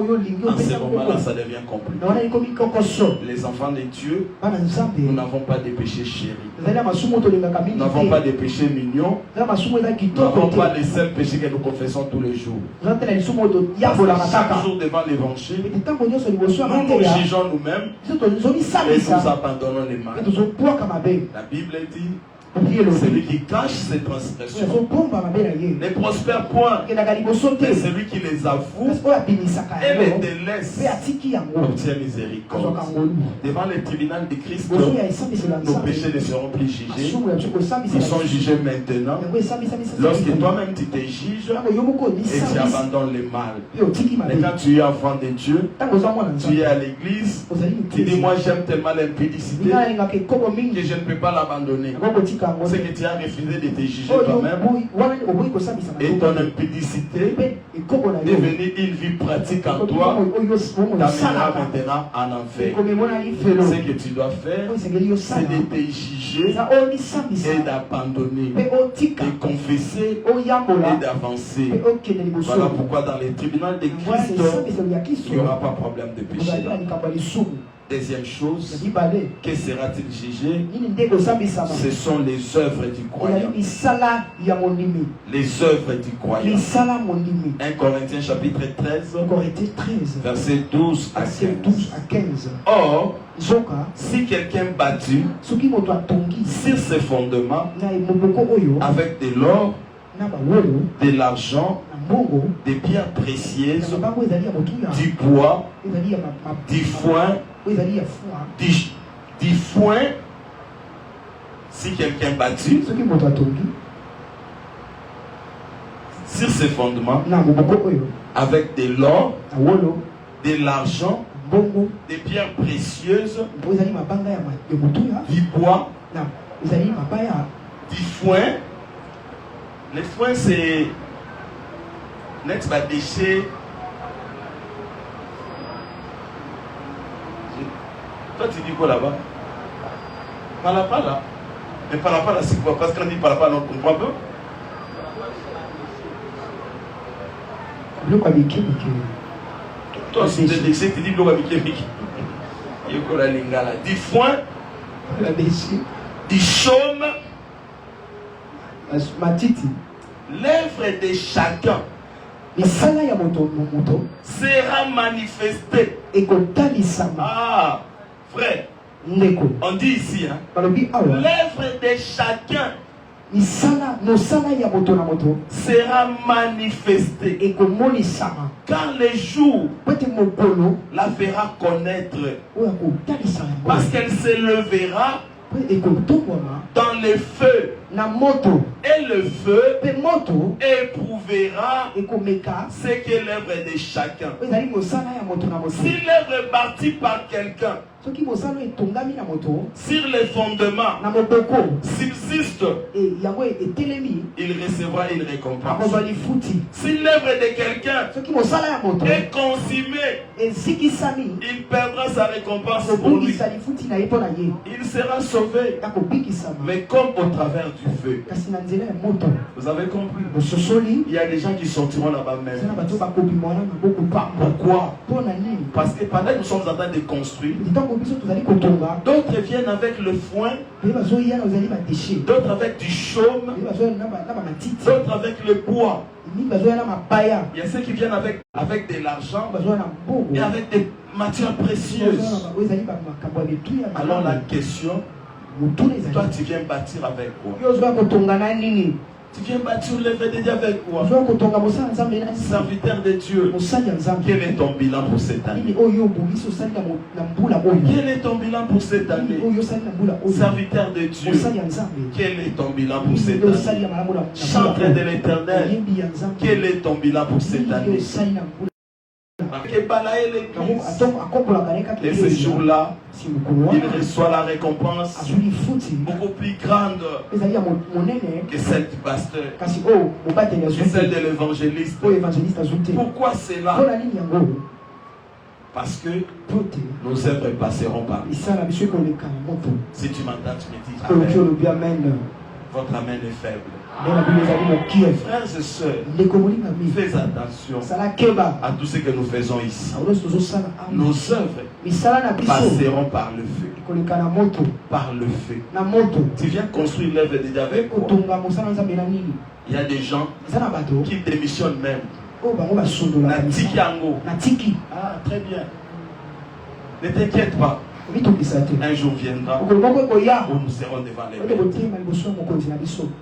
moment-là, ça devient compliqué. Les enfants de Dieu, nous n'avons pas de péchés chéris. Nous n'avons pas de péchés mignons. Nous n'avons pas les seuls péchés que nous confessons tous les jours. Parce que chaque jour devant l'évangile, nous nous jugeons nous-mêmes et nous abandonnons les mal. La Bible dit, celui qui cache ses transgressions ne prospère point, mais celui qui les avoue et les délaisse obtient miséricorde. Devant le tribunal de Christ, nos péchés ne seront plus jugés. Ils sont jugés maintenant. Lorsque toi-même tu te juges et tu abandonnes le mal. Mais quand tu es enfant de Dieu, tu es à l'église, tu dis moi j'aime tellement l'impudicité que je ne peux pas l'abandonner. C'est que tu as refusé de te juger toi-même et ton impudicité est devenue une vie pratique en toi, t'amènera maintenant en enfer. Ce que tu dois faire, c'est de te juger et d'abandonner, de confesser et d'avancer. Voilà pourquoi dans les tribunaux de Christ, il n'y aura pas de problème de péché. Deuxième chose, que sera-t-il jugé? Ce sont les œuvres du croyant. Les œuvres du croyant. 1 Corinthiens chapitre 13, verset 12 à 15. Or, si quelqu'un battu sur ses fondements avec de l'or, de l'argent, des pierres précieuses, du bois, du foin, si quelqu'un battu sur ses fondements avec de l'or, de l'argent, des pierres précieuses, du bois, du foin. Le foin c'est next by déchet. Toi tu dis quoi là-bas? Palapala. Mais palapala c'est quoi? Parce qu'on dit palapala on comprend pas. Toi si tu es déchet tu dis bloc avec Miki. Yoko la lingala. Du foin, du chaume, l'œuvre de chacun sera manifestée. Ah, frère, on dit ici, hein, l'œuvre de chacun sera manifestée. Quand le jour la fera connaître, parce qu'elle s'élèvera dans le feu, et le feu éprouvera ce qu'est l'œuvre de chacun. Si l'œuvre est bâtie par quelqu'un, sur les fondements subsiste, il recevra une récompense. Si l'œuvre de quelqu'un est consumée, il perdra sa récompense pour lui. Il sera sauvé, mais comme au travers du feu. Vous avez compris? Il y a des gens qui sortiront là-bas même. Pourquoi? Parce que pendant que nous sommes en train de construire, d'autres viennent avec le foin, d'autres avec du chaume, d'autres avec le bois. Il y a ceux qui viennent avec de l'argent et avec des matières précieuses. Alors la question, toi tu viens bâtir avec quoi? Tu viens bâtir l'œuvre de Dieu avec quoi? Serviteur de Dieu. Quel est ton bilan pour cette année? Quel est ton bilan pour cette année? Serviteur de Dieu. Quel est ton bilan pour cette année? Chantre de l'Éternel. Quel est ton bilan pour cette année? Et ce jour-là, il reçoit la récompense beaucoup plus grande que celle du pasteur, que celle de l'évangéliste. Pourquoi cela? Parce que nos œuvres passeront par lui. Si tu m'entends, tu me dis Amen. Votre amen est faible. Frères et sœurs, faites attention à tout ce que nous faisons ici. Nos œuvres passeront par le feu. Par le feu. Tu viens construire l'œuvre de Dieu avec quoi? Il y a des gens qui démissionnent même. Ah, très bien. Ne t'inquiète pas. Un jour viendra où nous serons devant les maîtres.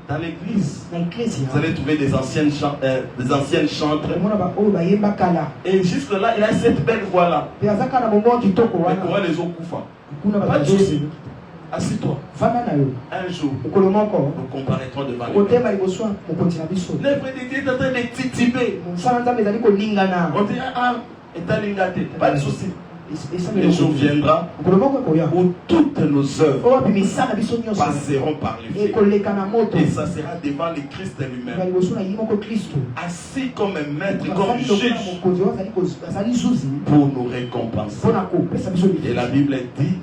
Dans l'église, vous allez trouver des anciennes chantres. Et juste là, il a cette belle voix-là. Mais comment les autres couffent? Pas de souci. Assis-toi. Un jour, nous comparaîtrons devant les maîtres. L'œuvre de Dieu est en train de tituber. On dit, pas de souci. Le jour viendra où toutes nos œuvres passeront par les feux. Et ça sera devant le Christ lui-même. Assis comme un maître, comme juge, pour nous récompenser. Et la Bible dit,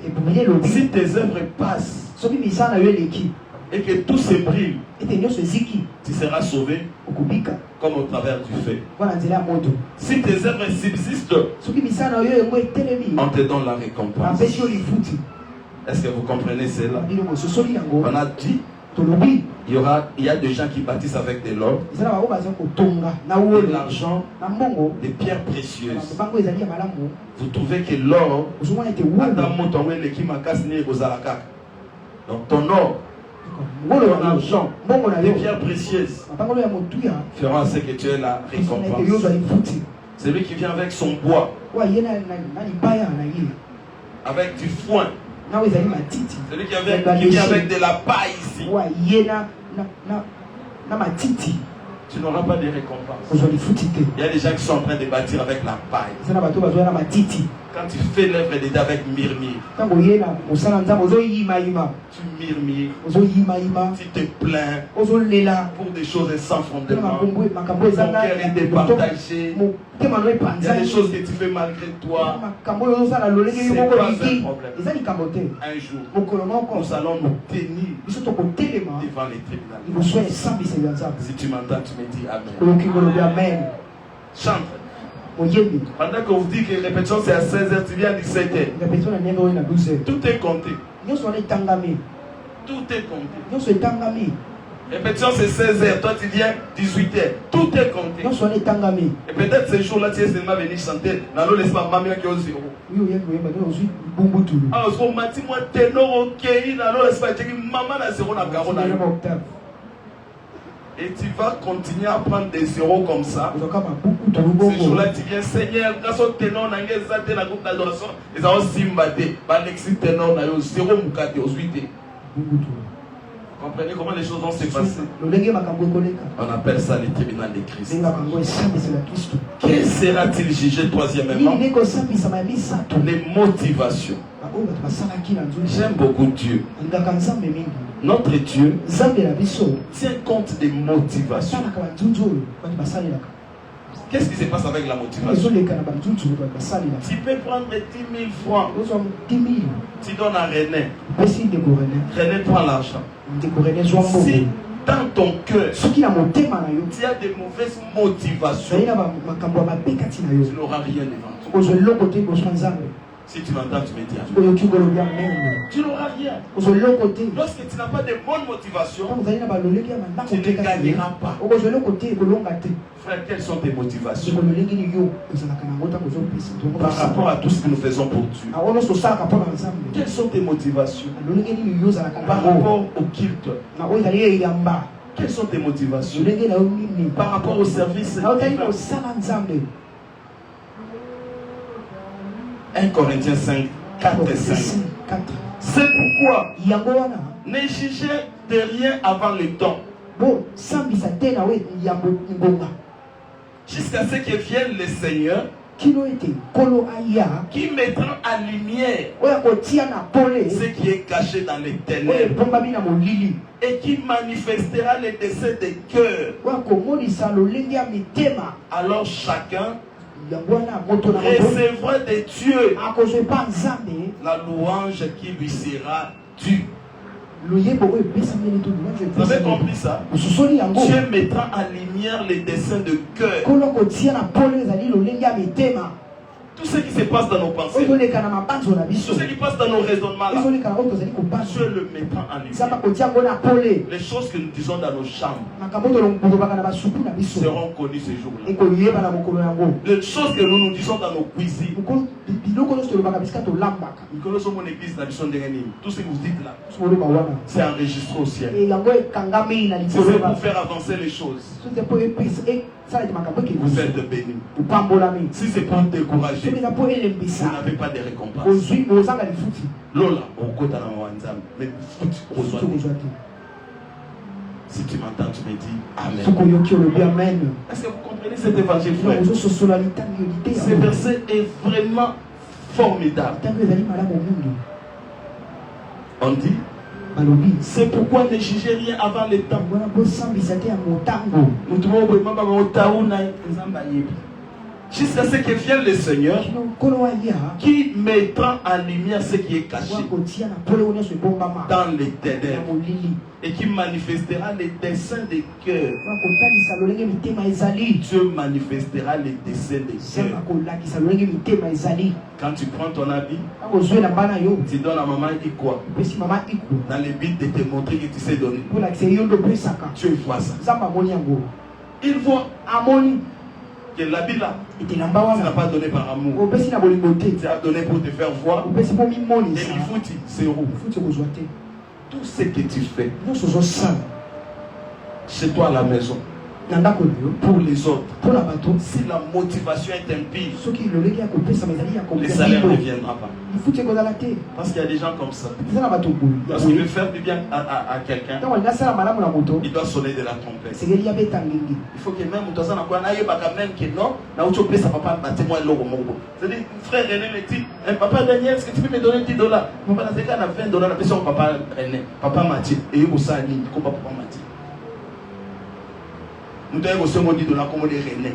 si tes œuvres passent et que tout se brille, tu seras sauvé comme au travers du feu. Si tes œuvres subsistent, on te donne la récompense. Est-ce que vous comprenez cela? On a dit, il y a des gens qui bâtissent avec de l'or, de l'argent, des pierres précieuses. Vous trouvez que l'or, donc ton or, ton argent, des pierres précieuses feront à ce que tu aies la récompense. Celui qui vient avec son bois, avec du foin, celui qui vient avec de la paille ici, tu n'auras pas de récompense. Il y a des gens qui sont en train de bâtir avec la paille. Quand tu fais l'œuvre de Dieu avec murmure, tu murmures, tu te plains pour des choses sans fondement. Ton cœur est départagé. Il y a des choses que tu fais malgré toi. C'est pas un problème. Un jour, nous allons nous tenir devant les tribunaux. Si tu m'entends, tu me dis Amen. Chante. Pendant qu'on vous dit que répétition c'est à 16h, tu viens à 17h. Tout est compté. Tout est compté. Répétition c'est 16h, toi tu viens 18h. Tout est compté. Et peut-être ces jours-là, tu es seulement venu chanter. Dans l'eau, laisse-moi mamie qui est au zéro. Ah, on m'a dit, moi, ténor, ok, dans l'eau, laisse-moi dire, maman, la zéro, la garde. Et tu vas continuer à prendre des zéros comme ça. Ce jour-là, tu viens, Seigneur, quand on ténor, dans le groupe d'adoration, ils ont simbaté. Balexi ténor, dans le zéro, moukate, aux 8. Vous comprenez comment les choses vont se passer? On appelle ça le tribunal de Christ. Que sera-t-il jugé troisièmement? Les motivations. J'aime beaucoup Dieu. Notre Dieu tient compte des motivations. Qu'est-ce qui se passe avec la motivation? Tu peux prendre 10 000 francs. Tu donnes à René. René prend l'argent. Si dans ton cœur, tu as des mauvaises motivations, tu n'auras rien devant toi. Si tu m'entends, tu me dis tu n'auras rien. Lorsque tu n'as pas de bonnes motivations, tu ne gagneras pas. Frère, quelles sont tes motivations par rapport à tout ce que nous faisons pour Dieu? Quelles sont tes motivations par rapport au culte? Quelles sont tes motivations par rapport au service? 1 Corinthiens 5, 4 et 5. C'est pourquoi ne jugez de rien avant le temps, jusqu'à ce que vienne le Seigneur, qui mettra en lumière ce qui est caché dans les ténèbres et qui manifestera les desseins des cœurs. Alors chacun recevra de Dieu la louange qui lui sera due. Vous avez compris ça? Dieu mettra en lumière les desseins de cœur. Tout ce qui se passe dans nos pensées, tout ce qui passe dans nos raisonnements, là, Dieu le mettra en lumière. Les choses que nous disons dans nos chambres seront connues ce jour-là. Les choses que nous disons dans nos cuisines. Tout ce que vous dites là, c'est enregistré au ciel. C'est pour faire avancer les choses. Vous êtes bénis. Si c'est pour décourager, vous n'avez pas de récompense. Lola, mais si tu m'entends, tu me dis Amen. Est-ce que vous comprenez cet évangile, frère? Ce verset est vraiment formidable. On dit, c'est pourquoi ne jugez rien avant le temps. Jusqu'à ce que vienne le Seigneur qui mettra en lumière ce qui est caché dans les ténèbres et qui manifestera les desseins des cœurs. Dieu manifestera les desseins des cœurs. Quand tu prends ton habit, tu donnes à maman et quoi? Dans le but de te montrer que tu sais donner. Dieu voit ça. Il voit que l'habit là, tu n'as pas donné par amour. Tu as donné pour te faire voir. Et il faut c'est où? Tout ce que tu fais chez toi à la maison, pour les autres, si la motivation est impie, le salaire ne viendra pas. Parce qu'il y a des gens comme ça. Lorsqu'il veut faire du bien à quelqu'un, il doit sonner de la trompette. Il faut que même c'est-à-dire, frère René me dit, papa Daniel, est-ce que tu peux me donner $10? Papa, dans ce cas, on a $20, mais son papa René, papa Mathieu, et il y a papa Mathieu. Nous devons aussi $10 comme des René.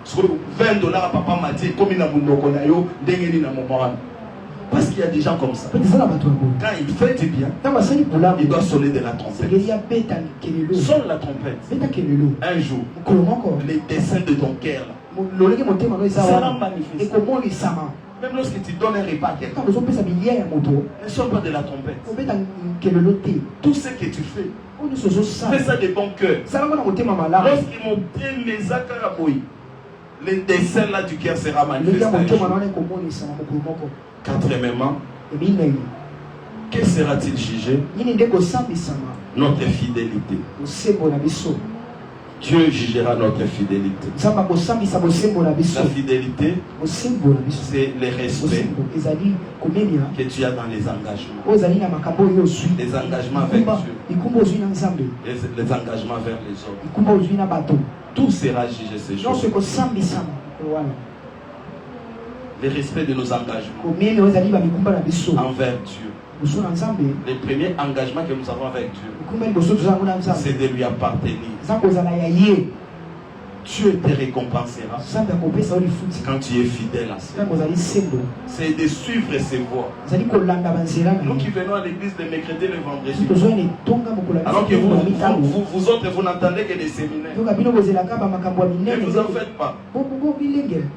$20 à papa Mathieu, comme il a mon nokonayo, d'engagé dans mon moral. Parce qu'il y a des gens comme ça. Quand il fait du bien, il doit sonner de la trompette. Sonne la trompette. Un jour, les desseins de ton cœur sera manifesté. Même lorsque tu donnes un repas à quelqu'un, ne sonne pas de la trompette. Tout ce que tu fais, fais ça de bon cœur. Lorsqu'ils m'ont dit les akaraboui, les desseins là du cœur sera manifesté. Quatrièmement, que sera-t-il jugé? Notre fidélité. Dieu jugera notre fidélité. La fidélité, c'est le respect que tu as dans les engagements. Les engagements avec Dieu. Les engagements vers les autres. Tout sera jugé ce jour. Le respect de nos engagements envers Dieu. Le premier engagement que nous avons avec Dieu, c'est de lui appartenir. Dieu te récompensera quand tu es fidèle à ça. C'est de suivre ses voies. Nous qui venons à l'église le mercredi et le vendredi, alors que vous autres, vous n'entendez que des séminaires, ne vous en faites pas.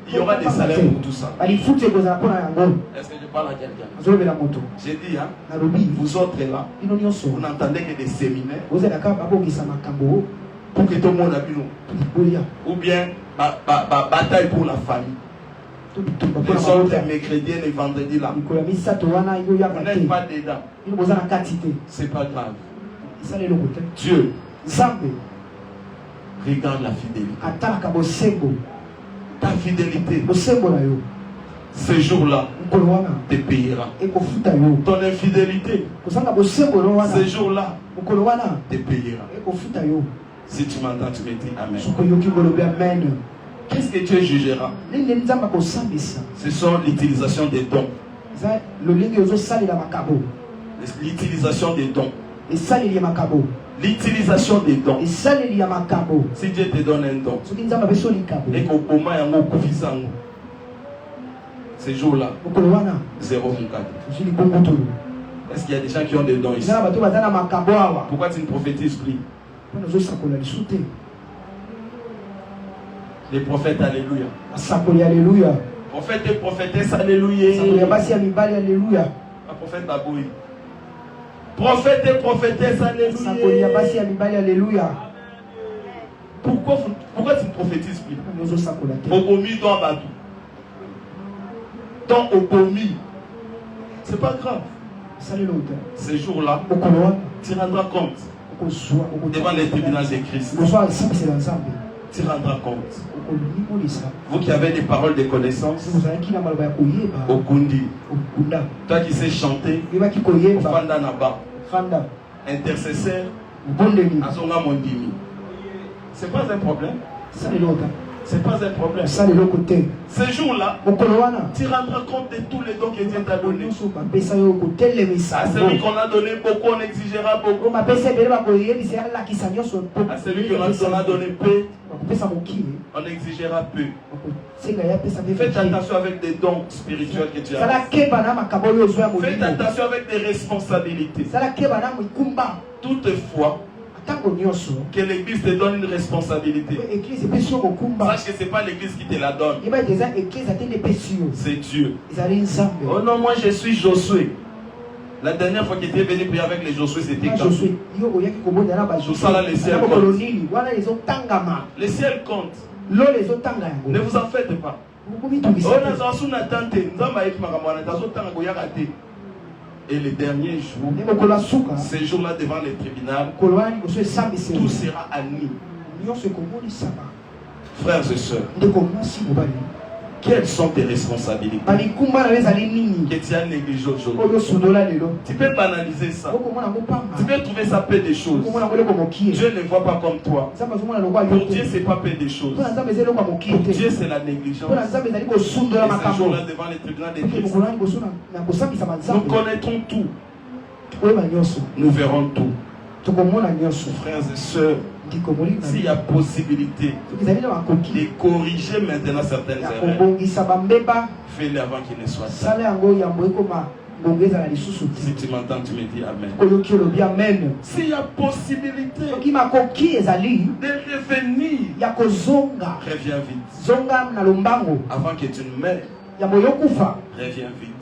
Il y aura des salaires pour tout ça. Est-ce que je parle à quelqu'un? J'ai dit, hein, vous autres là, vous n'entendez que des séminaires pour que tout le monde a vu nous. Ou bien bataille pour la famille. Les autres mercredis et les vendredis là, vous n'êtes pas dedans. C'est pas grave. Dieu regarde la fidélité. Ta fidélité, ce jour-là, te payera. Ton infidélité, ce jour-là, te payera. Si tu m'entends, tu me dis Amen. Qu'est-ce que Dieu jugera? Ce sont l'utilisation des dons. L'utilisation des dons. L'utilisation des dons. Si Dieu te donne un don, et qu'au moment il y a un ces jours-là, 0 4. Est-ce qu'il y a des gens qui ont des dons ici? Pourquoi tu ne prophétises plus? Les prophètes, alléluia. Prophète et prophétesse, alléluia. La prophète Baboui. Prophète et prophétesse, alléluia. Pourquoi tu ne prophétises plus? Obomi dans Badou. Dans Obomi. C'est pas grave. Ces jours-là, tu rendras compte devant les tribunaux de Christ. Tu rendras compte. Vous qui avez des paroles de connaissance, Okundi, toi qui sais chanter, Fanda Naba, intercesseur, Azonga Mondimi. C'est pas un problème. C'est pas un problème. Ces jours-là, tu rendras compte de tous les dons que Dieu t'a donnés. À celui qu'on a donné beaucoup, on exigera beaucoup. À celui qu'on a donné peu, on exigera peu. Faites attention avec des dons spirituels que tu as. Faites attention avec des responsabilités. Toutefois, que l'église te donne une responsabilité. Sache que ce n'est pas l'église qui te la donne. C'est Dieu. Oh non, moi je suis Josué. La dernière fois qu'il était venu prier avec les Josué, c'était quand? Tout ça là, les ciels comptent. Les ciels comptent. Ne vous en faites pas. Et les derniers jours, ces jours-là devant les tribunaux, tout sera admis. Frères et sœurs, quelles sont tes responsabilités que tu as négligées aujourd'hui? Tu peux banaliser ça. Tu peux trouver ça peu des choses. Dieu ne voit pas comme toi. Pour Dieu, ce n'est pas peu des choses. Pour Dieu, c'est la négligence. Et ces jours-là devant les tribunaux de Christ, nous connaîtrons tout. Nous verrons tout. Frères et sœurs, s'il y a possibilité de corriger maintenant certaines erreurs, fais-le avant qu'il ne soit tard. Si tu m'entends, tu me dis Amen. S'il y a possibilité de revenir, reviens vite. Avant que tu ne meurs, reviens vite.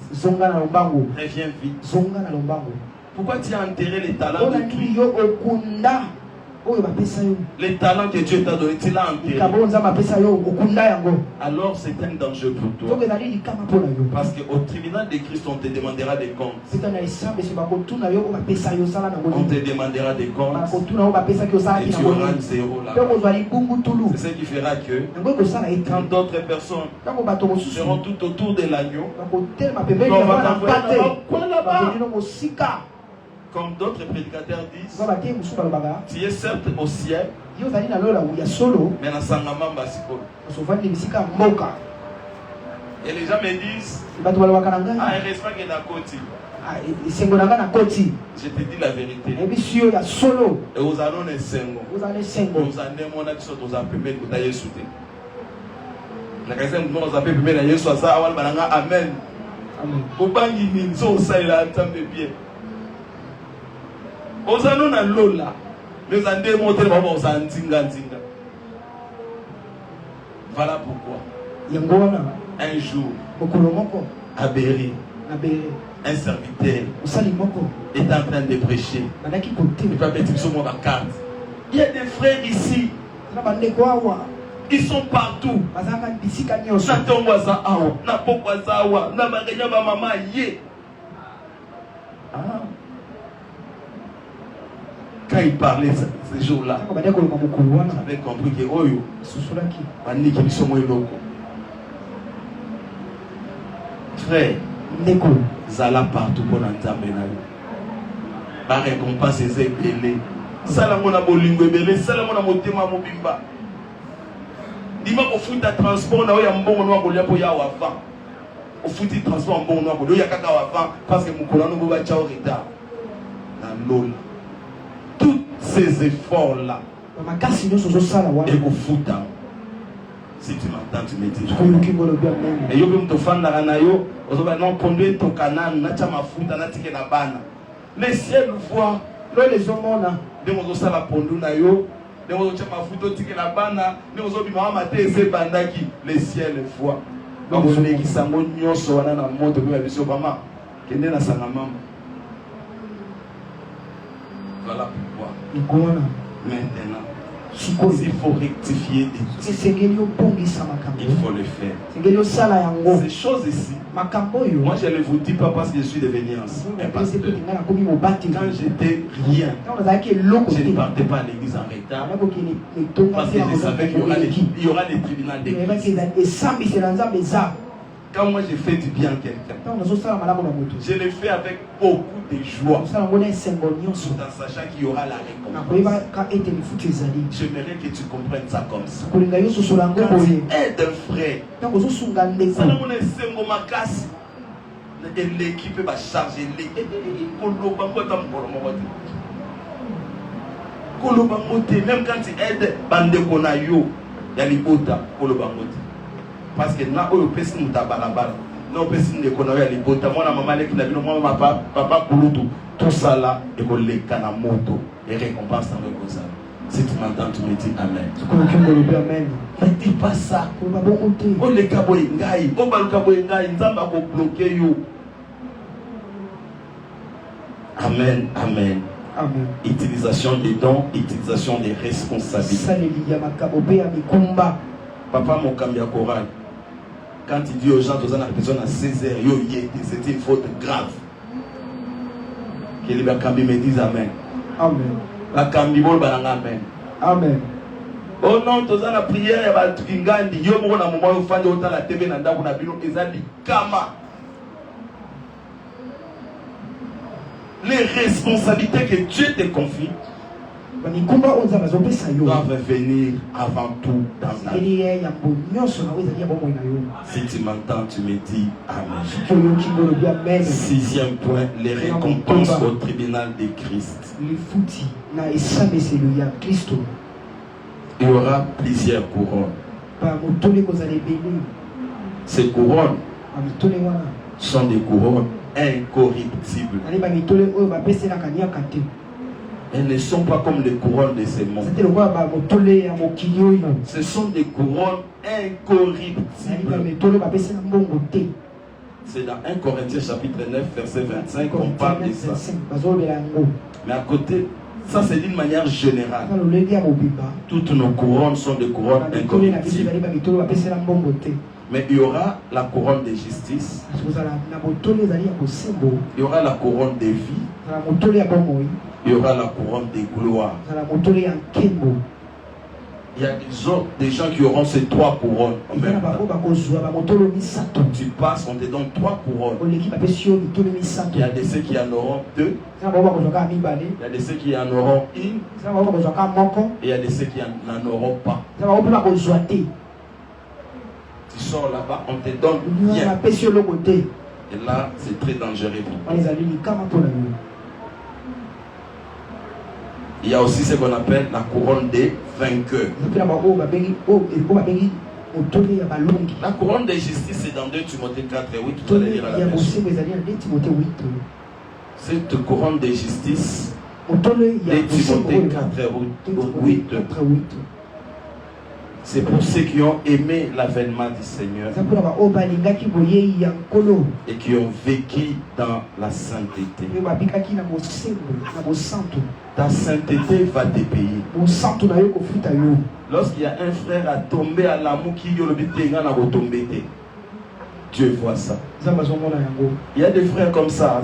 Reviens vite. Pourquoi tu as enterré les talents de Dieu? Les talents que Dieu t'a donné, tu l'as enterré. Alors c'est un danger pour toi. Parce qu'au tribunal de Christ, on te demandera des comptes. On te demandera des comptes. Et tu auras un zéro là. C'est ce qui fera que quand d'autres personnes seront tout autour de l'agneau, on va t'envoyer quoi là-bas? Comme d'autres prédicateurs disent, tu es certes au ciel, mais dans Sangama Basiko. Et les gens me disent, ah, heureusement qu'il y a Koti. Je te dis la vérité. Et vous allez les Sengo. Vous allez mon avis sur aux appels que tu as sauté. La question nous a appelé mais la soit ça awal balanga amen. Au bangi ni so ça il a entendu bien. Aux allons na lola. Mais en démontrer maman aux antinga. Voilà pourquoi. Un jour, à Berry, un serviteur est en train de prêcher. Il y a des frères ici. Ils sont partout. Quand il parlait ces jours-là, j'avais compris que Oyo, frère, Zala partout pour l'entendre. La récompense est ébélée. Salamona bolingo ébélé, Salamona motema mobimba. Dis-moi au foot de transport, il y a un bon noir pour y avoir avant. Au foot de transport, un bon noir pour y avoir avant parce que mon colonel va être en retard. Dans l'eau. ces efforts-là. Et au foot. Si tu m'entends, tu me dis. Et yo comme tu fan la ranayo, on conduit ton canal, na chama futa na tike na bana. Les ciels voient, les hommes là, de mon sala pondu na yo, de mon chama futa tike na bana, de mon obi mama te se bandaki, les ciels voient. Donc on est qui sango nyonso wana na moto kwa biso mama, kende na sanga mama. Voilà pourquoi. Maintenant. S'il faut rectifier des choses, il faut le faire. Ces choses ici, moi je ne vous dis pas parce que je suis devenu un pasteur. Quand j'étais rien, je ne partais pas à l'église en retard parce que je savais qu'il y aura des tribunaux d'église. Quand moi je fais du bien à quelqu'un, je le fais avec beaucoup de joie, tout en sachant qu'il y aura la récompense. J'aimerais que tu comprennes ça comme ça. Quand tu aides un frère, l'équipe va charger même quand tu aides Bandekonayo, il y a les botas, parce que na oyo pesi mutabalabala na pesi ndeko ya libota mwana mama leki na bino mama papa kulutu tout ça là et ko leka na moto et récompense en reposa. Si tu m'entends tu me dis amen. Amen. Ne dis pas ça. O leka boy ngai o baluka boy ngai nzamba ko bloquer yo. Amen. Amen. Amen. Utilisation des dons, utilisation des responsabilités. Papa Mokambia Koran, quand il dit aux gens, aux personnes à 16 heures, c'était une faute grave. Que les Bakambi me disent Amen. Amen. Bakambi bol balanga Amen. Amen. Oh non, tous la prière, il y a des Ngandi, yo mo na moment où fandi autant la TV na ndaku na bino ezali kama. Les responsabilités que Dieu te confie doivent venir avant tout dans ta vie. Si tu m'entends, tu me dis Amen. Sixième point, les récompenses au tribunal de Christ. Il y aura plusieurs couronnes. Ces couronnes sont des couronnes incorruptibles. Elles ne sont pas comme les couronnes de ces mondes. Ce sont des couronnes incorruptibles. C'est dans 1 Corinthiens chapitre 9 verset 25 qu'on parle de ça. Mais à côté, ça c'est d'une manière générale. Toutes nos couronnes sont des couronnes incorruptibles. Mais il y aura la couronne de justice. Il y aura la couronne de vie. Il y aura la couronne de gloire. Il y a des gens qui auront ces trois couronnes en même temps. Tu passes, on te donne trois couronnes. Il y a des ceux qui en auront deux. Il y a des ceux qui en auront une. Et il y a des ceux qui n'en auront pas. Tu sors là-bas, on te donne rien. Et là, c'est très dangereux. Il y a aussi ce qu'on appelle la couronne des vainqueurs. La couronne de justice, c'est dans 2 Timothée 4 et 8. Vous allez lire à la version. Cette couronne de justice, 2 Timothée 4 et 8. C'est pour ceux qui ont aimé l'avènement du Seigneur et qui ont vécu dans la sainteté. Ta sainteté va te payer. Lorsqu'il y a un frère à tomber à l'amour qui Dieu voit ça. Il y a des frères comme ça.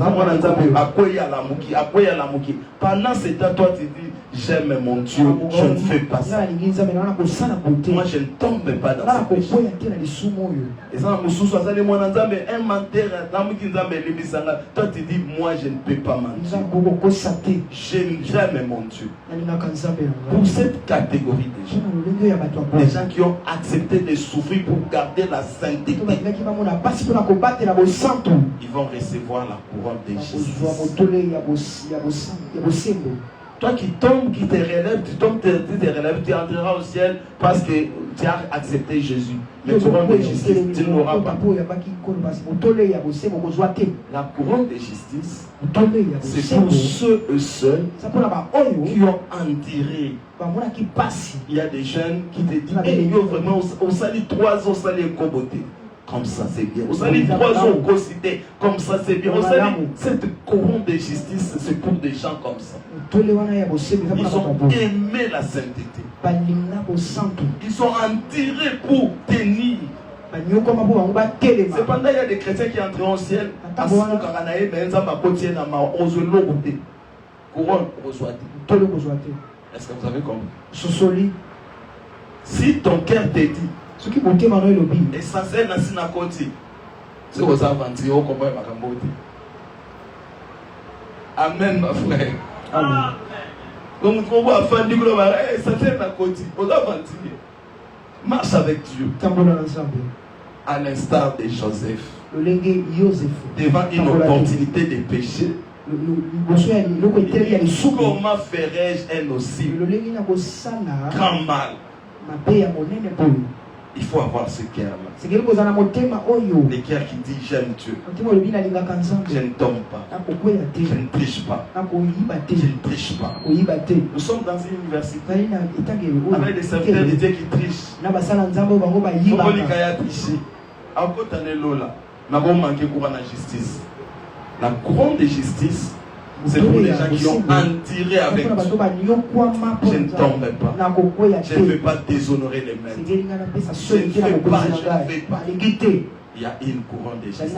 Pendant ce temps, toi tu dis j'aime mon Dieu, je ne fais pas ça. Moi je ne tombe pas dans ce péché. Et ça, toi tu dis moi je ne peux pas mentir. J'aime mon Dieu. Pour cette catégorie de gens, des gens qui ont accepté de souffrir pour garder la sainteté, ils vont recevoir la couronne de justice. Toi qui tombes, qui te relèves, tu tombes, tu te relèves, tu entreras au ciel parce que tu as accepté Jésus. Mais couronne de justice, tu ne l'auras pas. La couronne de justice, c'est pour ceux et ceux qui ont enterré. Il y a des jeunes qui te disent, hey, yo, vraiment, on salit 3 ans, on salit un beauté. Comme ça, c'est bien. On salit 3 ans au cité. Comme ça, c'est bien. On salit cette couronne de justice, c'est pour des gens comme ça. Ils ont aimé la sainteté. Ils ont enterré pour tenir. Cependant, il y a des chrétiens qui entrent au ciel. Couronne reçoit. Est-ce que vous avez compris? Si ton cœur te dit, et ça c'est na côté, c'est aux aventures, on comprend ma cambote. Amen, ma frère. Amen. Donc, on va faire du global, ça c'est na côté, aux aventures. Marche avec Dieu. À l'instar de Joseph. Devant une opportunité de péché. Comment ferais-je un aussi grand mal? Il faut avoir ce cœur-là. Le cœur qui dit j'aime Dieu. Je ne tombe pas. Je ne triche pas. Je ne triche pas. Nous sommes dans une université avec des serviteurs de Dieu qui trichent. La couronne de justice, c'est pour les gens qui ont enterré avec Dieu. Je ne tombe pas. Je ne veux pas déshonorer les maîtres. Je ne fais pas, je ne fais pas. Il y a une couronne de justice.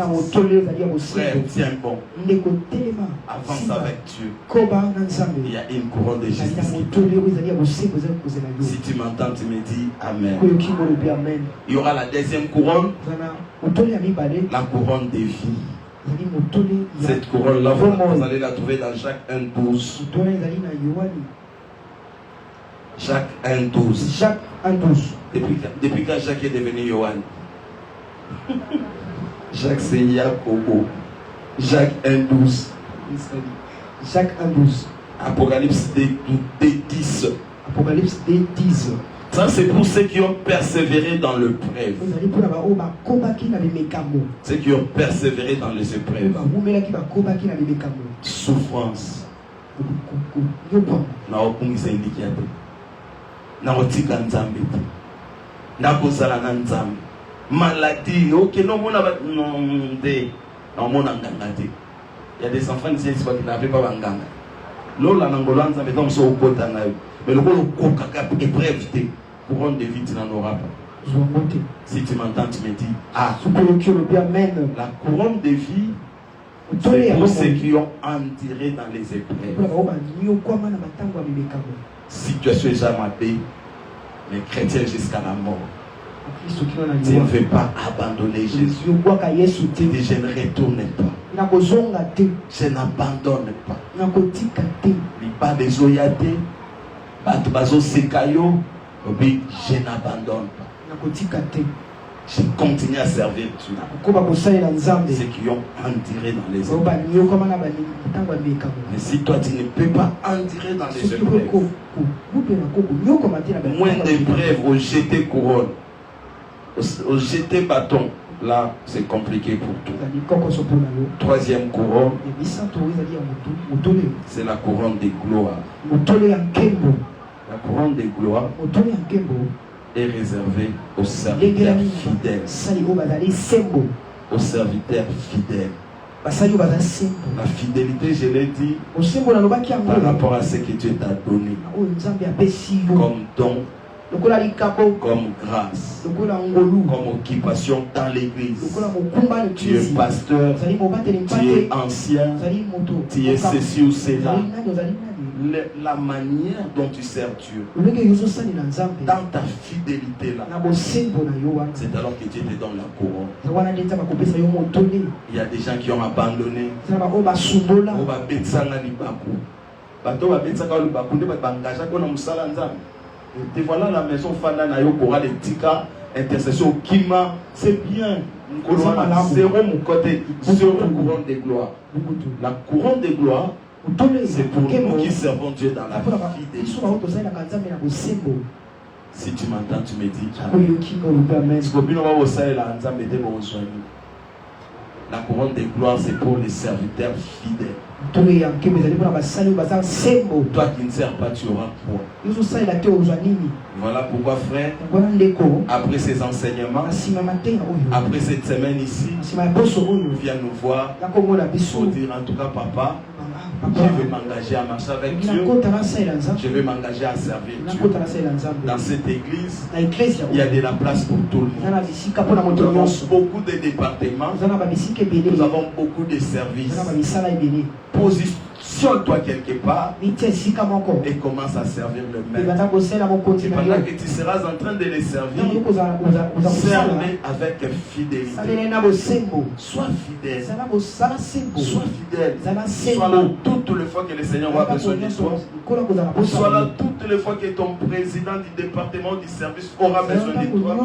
Frère, tiens bon. Avance avec Dieu. Il y a une couronne de justice. Si tu m'entends, tu me dis Amen. Il y aura la deuxième couronne. La couronne des vies. Cette couronne-là, vous allez la trouver dans Jacques 1,12. Jacques 1,12. Jacques 1,12. Depuis quand Jacques est devenu Johan? Jacques c'est Yacobo. Jacques 1,12. Jacques 1,12. Apocalypse D10. Apocalypse D10. Ça c'est pour ceux qui ont persévéré dans l'épreuve. Ceux qui ont persévéré dans les épreuves. Souffrance. Maladie. Ok, non, il y a des enfants ici qui n'avaient pas Banganga. Lola Nangolan, ça fait so kota na yo. Mais le ko kaka épreuve te couronne de vie tu n'en auras pas. Si tu m'entends, tu me dis ah, la couronne de vie c'est pour ceux qui ont enterré dans les épreuves. Situation est jamais paix, les chrétiens jusqu'à la mort. Tu ne veux pas abandonner Jésus. Tu dis je ne retourne pas. Je n'abandonne pas. Il pas de zoyate. Je n'abandonne pas. Je continue à servir Dieu. Ceux qui ont enterré dans les épreuves. Mais si toi tu ne peux pas enterrer dans les épreuves, moins d'épreuves au jeter couronne, au jeter bâton, là c'est compliqué pour tout. Troisième couronne, c'est la couronne de gloire. La couronne de gloire est réservée aux serviteurs fidèles. Aux serviteurs fidèles. La fidélité, je l'ai dit, par rapport à ce que Dieu t'a donné comme don, comme grâce, comme occupation dans l'église. Tu es pasteur, tu es ancien, tu es ceci ou cela. La manière dont tu sers Dieu, dans ta fidélité là, c'est alors que Dieu te donne la couronne. Il y a des gens qui ont abandonné. Et voilà la maison Fana Nayo pour les tika intercession Kima, c'est bien. Zéro mon côté, zéro couronne de gloire. La couronne de gloire C'est pour nous qui servons Dieu dans la fidélité. Si tu m'entends, tu me dis la couronne de gloire, c'est pour les serviteurs fidèles. Toi qui ne sers pas, tu auras quoi? Voilà pourquoi, frère, après ces enseignements, après cette semaine ici, viens nous voir pour dire en tout cas, papa, je veux m'engager à marcher avec Dieu. Je veux m'engager à servir Dieu. Dans cette église, il y a de la place pour tout le monde. Nous avons beaucoup de départements. Nous avons beaucoup de services. Positionne-toi quelque part et commence à servir le maître. Et pendant que tu seras en train de les servir, serve-les avec fidélité. Sois fidèle. Sois fidèle. Sois là toutes les fois que le Seigneur aura besoin de toi. Sois là toutes les fois que ton président du département du service aura besoin de toi.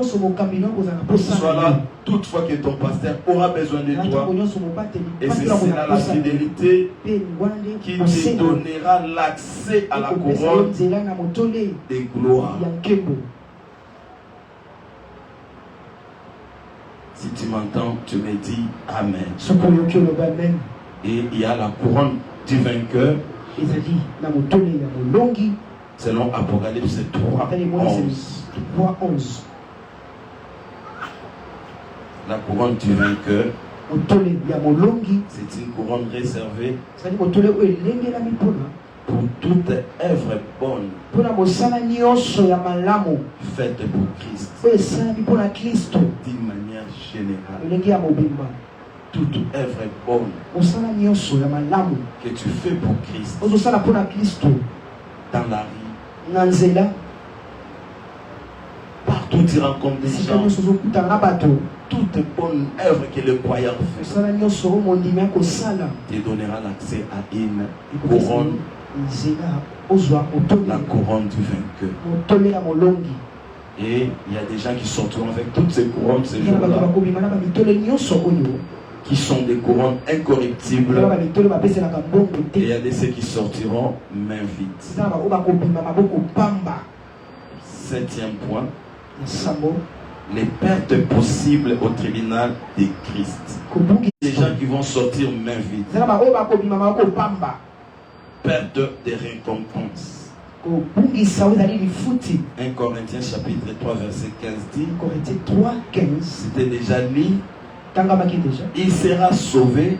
Sois là toutes les fois que ton pasteur aura besoin de toi. Et c'est là la fidélité qui te donnera l'accès à la couronne de gloire. Si tu m'entends, tu me dis Amen. Et il y a la couronne du vainqueur. Selon Apocalypse 3:11. La couronne du vainqueur, c'est une couronne réservée pour toute œuvre bonne faite pour Christ. D'une manière générale, toute œuvre bonne que tu fais pour Christ dans la vie, partout tu rencontres des gens, toute bonne œuvre que le croyant fait te donnera l'accès à une couronne, la couronne du vainqueur. Et il y a des gens qui sortiront avec toutes ces couronnes ces jours-là, qui sont des couronnes incorruptibles. Et il y a de ceux qui sortiront main vide. 7e point. Les pertes possibles au tribunal de Christ. Des gens qui vont sortir main vide. Perte de récompense. 1 Corinthiens chapitre 3 verset 15 dit, c'était déjà dit, il sera sauvé,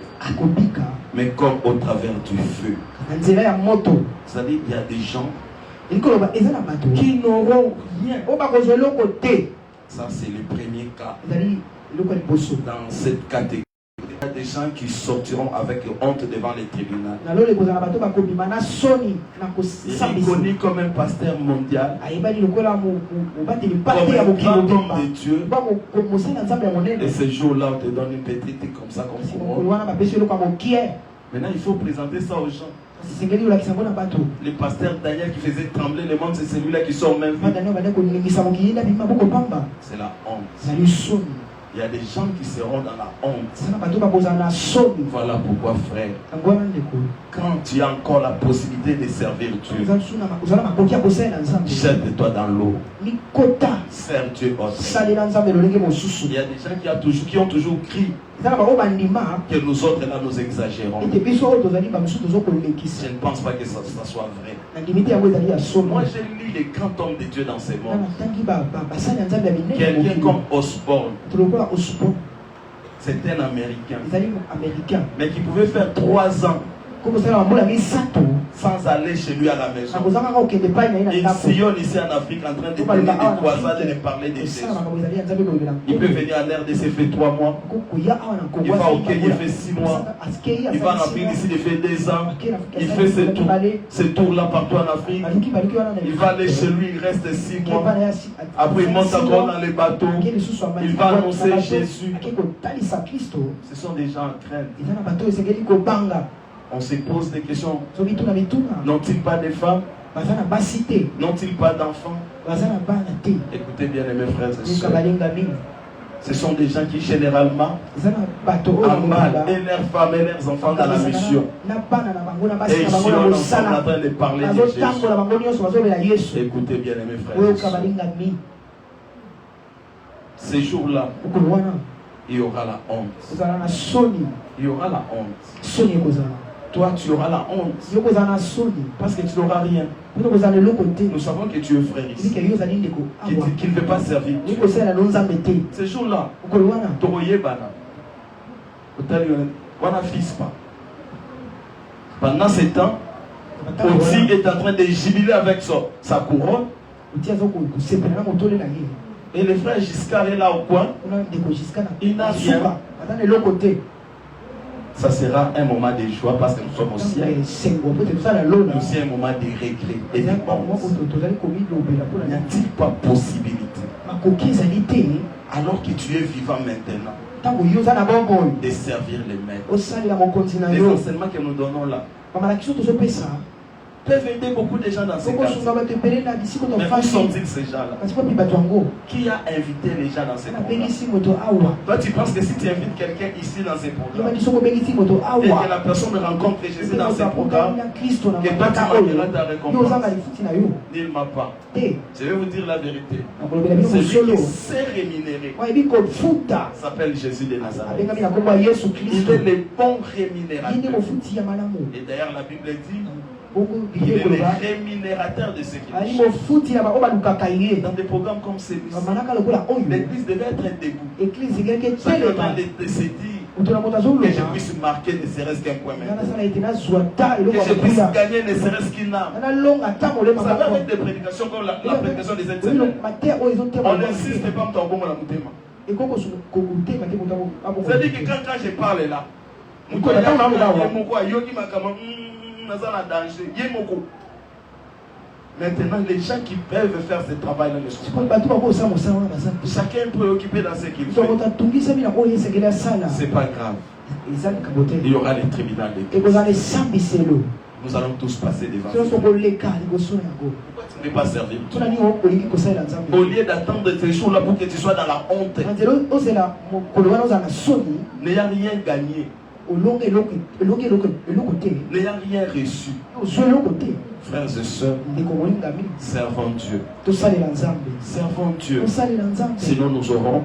mais comme au travers du feu. C'est-à-dire il y a des gens qui n'auront rien. Ça c'est le premier cas. Dans cette catégorie, il y a des gens qui sortiront avec honte devant les tribunaux. Il est connu comme un pasteur mondial, comme un grand homme de Dieu. Et ce jour-là, on te donne une petite comme ça, comme couronne. Maintenant, il faut présenter ça aux gens. Le pasteur Daniel qui faisait trembler le monde, c'est celui-là qui sort même vite. C'est la honte. Il y a des gens qui seront dans la honte. Voilà pourquoi, frère, quand tu as encore la possibilité de servir Dieu, jette-toi dans l'eau. Sers Dieu aussi. Il y a des gens qui ont toujours crié que nous autres là nous exagérons. Je ne pense pas que ça soit vrai. Moi j'ai lu les grands hommes de Dieu dans ces mondes. Quelqu'un comme Osborne, c'est un Américain, mais qui pouvait faire 3 ans sans aller chez lui à la maison. Il sillonne ici en Afrique en train de donner des croisades et de parler de Jésus. Il peut venir en RDC, fait 3 mois. Il va au Kenya, il fait 6 mois. Il va en Afrique ici, il fait 2 ans. Il fait ce tour-là partout en Afrique. Il va aller chez lui, il reste 6 mois. Après, il monte encore dans les bateaux. Il va annoncer Jésus. Ce sont des gens en crainte. On se pose des questions. N'ont-ils pas de femmes? N'ont-ils pas d'enfants? Écoutez bien, mes frères et sœurs. Ce sont des gens qui généralement emballent et leurs femmes et leurs enfants dans la mission. Et ici on est en train de parler de Jésus. Écoutez bien mes frères et sœurs. Ces jours-là, il y aura la honte. Il y aura la honte. Toi, tu auras la honte. Parce que tu n'auras rien. Nous savons que tu es frère ici. Qu'il ne veut pas servir Dieu. Ces jours-là, pendant ce temps, Oti est en train de jubiler avec sa couronne. Et le frère Giscard est là au coin. Il n'a rien. Ça sera un moment de joie parce que nous sommes au ciel. Mais aussi un moment de regret et de honte. N'y a-t-il pas possibilité, alors que tu es vivant maintenant, de servir les maîtres? Les enseignements que nous donnons là peuvent aider beaucoup de gens dans ces cas. Mais où sont-ils ces gens-là? Qui a invité les gens dans ces programmes? Toi, tu penses que si tu invites quelqu'un ici dans ces programmes et que la personne rencontre Jésus dans ces programmes, que toi tu manqueras ta récompense? Nullement pas. Je vais vous dire la vérité. Celui qui sait rémunérer s'appelle Jésus de Nazareth. Il est le bon rémunérateur. Et d'ailleurs la Bible dit il est le rémunérateur de ceux qui cherchent. Dans des programmes comme celui-ci, l'église devait être debout. Chaque temps de se dire que je puisse marquer ne serait-ce qu'un point maintenant. Que je puisse gagner ne serait-ce qu'une âme. Vous savez, avec des prédications comme la prédication des cette semaine, on n'insiste pas à me la moutema. C'est-à-dire que quand je parle là, maintenant, les gens qui peuvent faire ce travail là ne sont pas. Chacun est préoccupé dans ce qu'il fait. C'est pas grave. Il y aura les tribunaux de Christ. Nous allons tous passer devant. Pourquoi tu ne veux pas servir? Au lieu d'attendre ces jours-là pour que tu sois dans la honte, n'ayant rien gagné, n'ayant rien reçu, frères et sœurs, servons Dieu. Servons Dieu. Sinon nous aurons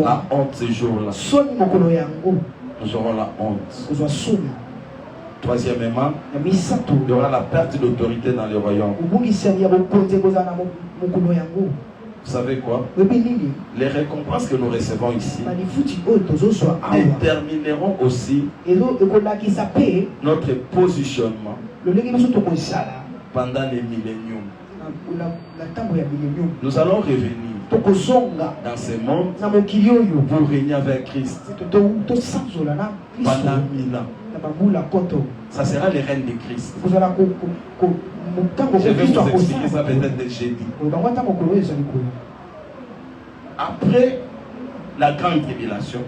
la honte ces jours-là. Nous aurons la honte. Troisièmement, il y aura la perte d'autorité dans le royaume. Vous savez quoi? Les récompenses que nous recevons ici détermineront aussi notre positionnement pendant les milléniums. Nous allons revenir dans ce monde pour régner avec Christ pendant 1000 ans. Ça sera le règne de Christ. Je vais vous expliquer ça peut-être dès jeudi. Après la grande tribulation,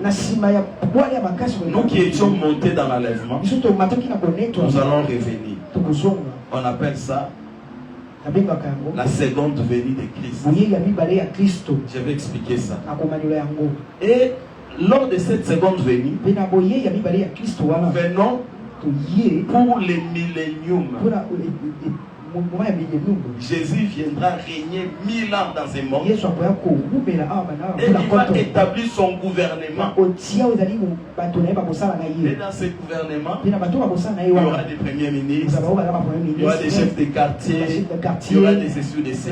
nous qui étions montés dans l'enlèvement, nous allons revenir. On appelle ça la seconde venue de Christ. Je vais expliquer ça. Et lors de cette seconde venue, venons pour les milléniums. Jésus viendra régner 1000 ans dans ce monde. Et il va établir son gouvernement. Et dans ce gouvernement, il y aura des premiers ministres, il y aura des chefs de quartier, il y aura des ceci de ça.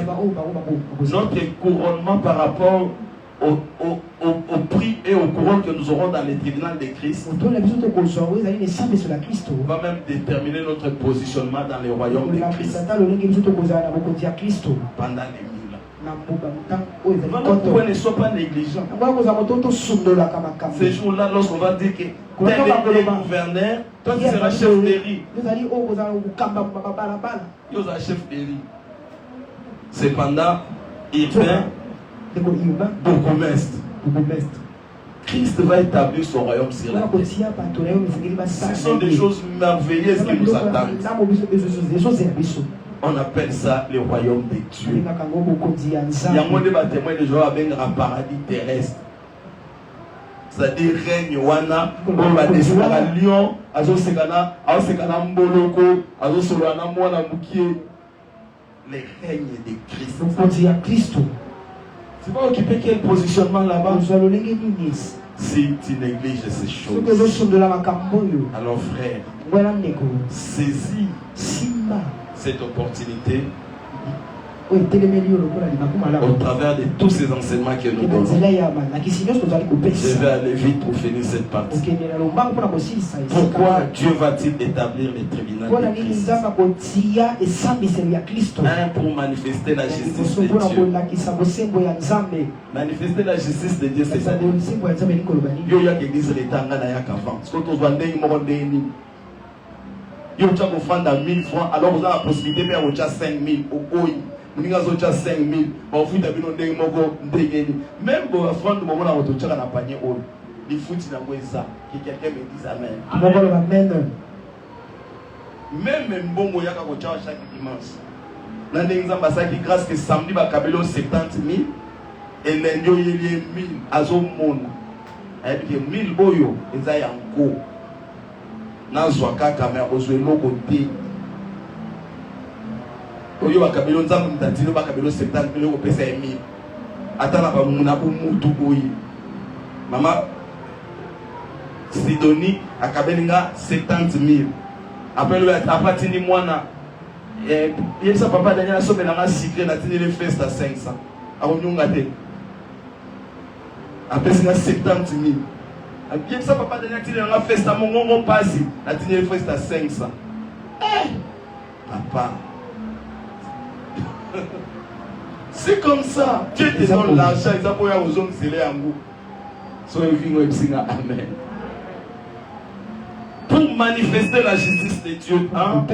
Notre couronnement par rapport au prix et au couronne que nous aurons dans les tribunaux de Christ va même déterminer notre positionnement dans le royaume de Christ pendant les 1000 ans. Pourquoi ne sois pas négligent? Ces jours-là, lorsqu'on va dire que tel est le gouverneur, toi tu seras chef de riz. Tu seras chef de riz. Cependant, il vient bourgmestre. Christ va établir son royaume sur la terre. Ce sont des choses merveilleuses qui nous attendent. On appelle ça le royaume de Dieu. Il y a moins de bâtiments de gens avec un paradis terrestre. c'est-à-dire règne wana on va décider à Lyon azosekana mboloko azosolana mwana mukie les règnes de Christ. Donc on dit à Christ. Tu vas occuper quel positionnement là-bas? Si tu négliges ces choses, alors frère, saisis cette opportunité au travers de tous ces enseignements que nous donnons. Je vais aller vite pour finir cette partie. Pourquoi Dieu va-t-il établir les tribunaux de Christ? Pour manifester la justice de Dieu. Manifester la justice de Dieu, c'est ça. Il y a l'église l'État avant. Ce que tu vas dire, il y a 1000 francs, alors vous avez la possibilité de faire 5000 au OI. Vous avez 5000, vous avez même si vous avez moment où vous avez un panier, les foot, ça. Que quelqu'un me dise Amen. Même bon, il y a chaque dimanche. Dans l'exemple, grâce que samedi, il y a 70 000 et lundi, il y a 1000 à ce monde. Il y a 1000 boyo, et ça y a encore. Dans ce cas, il y a un côté. Oyo bakabelo nzambe mtatino bakabelo 70 000 ko pesa 1000 atala ba muna ko mutu boyi mama Sidonie akabelinga 70 000 après le apatini mwana yesa papa Daniel asomela nga secret na tini le fest à 500 akonyunga te apesinga 70 000 yesa papa Daniel tini nga fest à mongongo pasi na tini le fest à 500 papa. C'est comme ça. Dieu te donne l'argent. Ils ont aux hommes scellés en goût. Soyez venus Amen. Pour manifester la justice de Dieu, hein?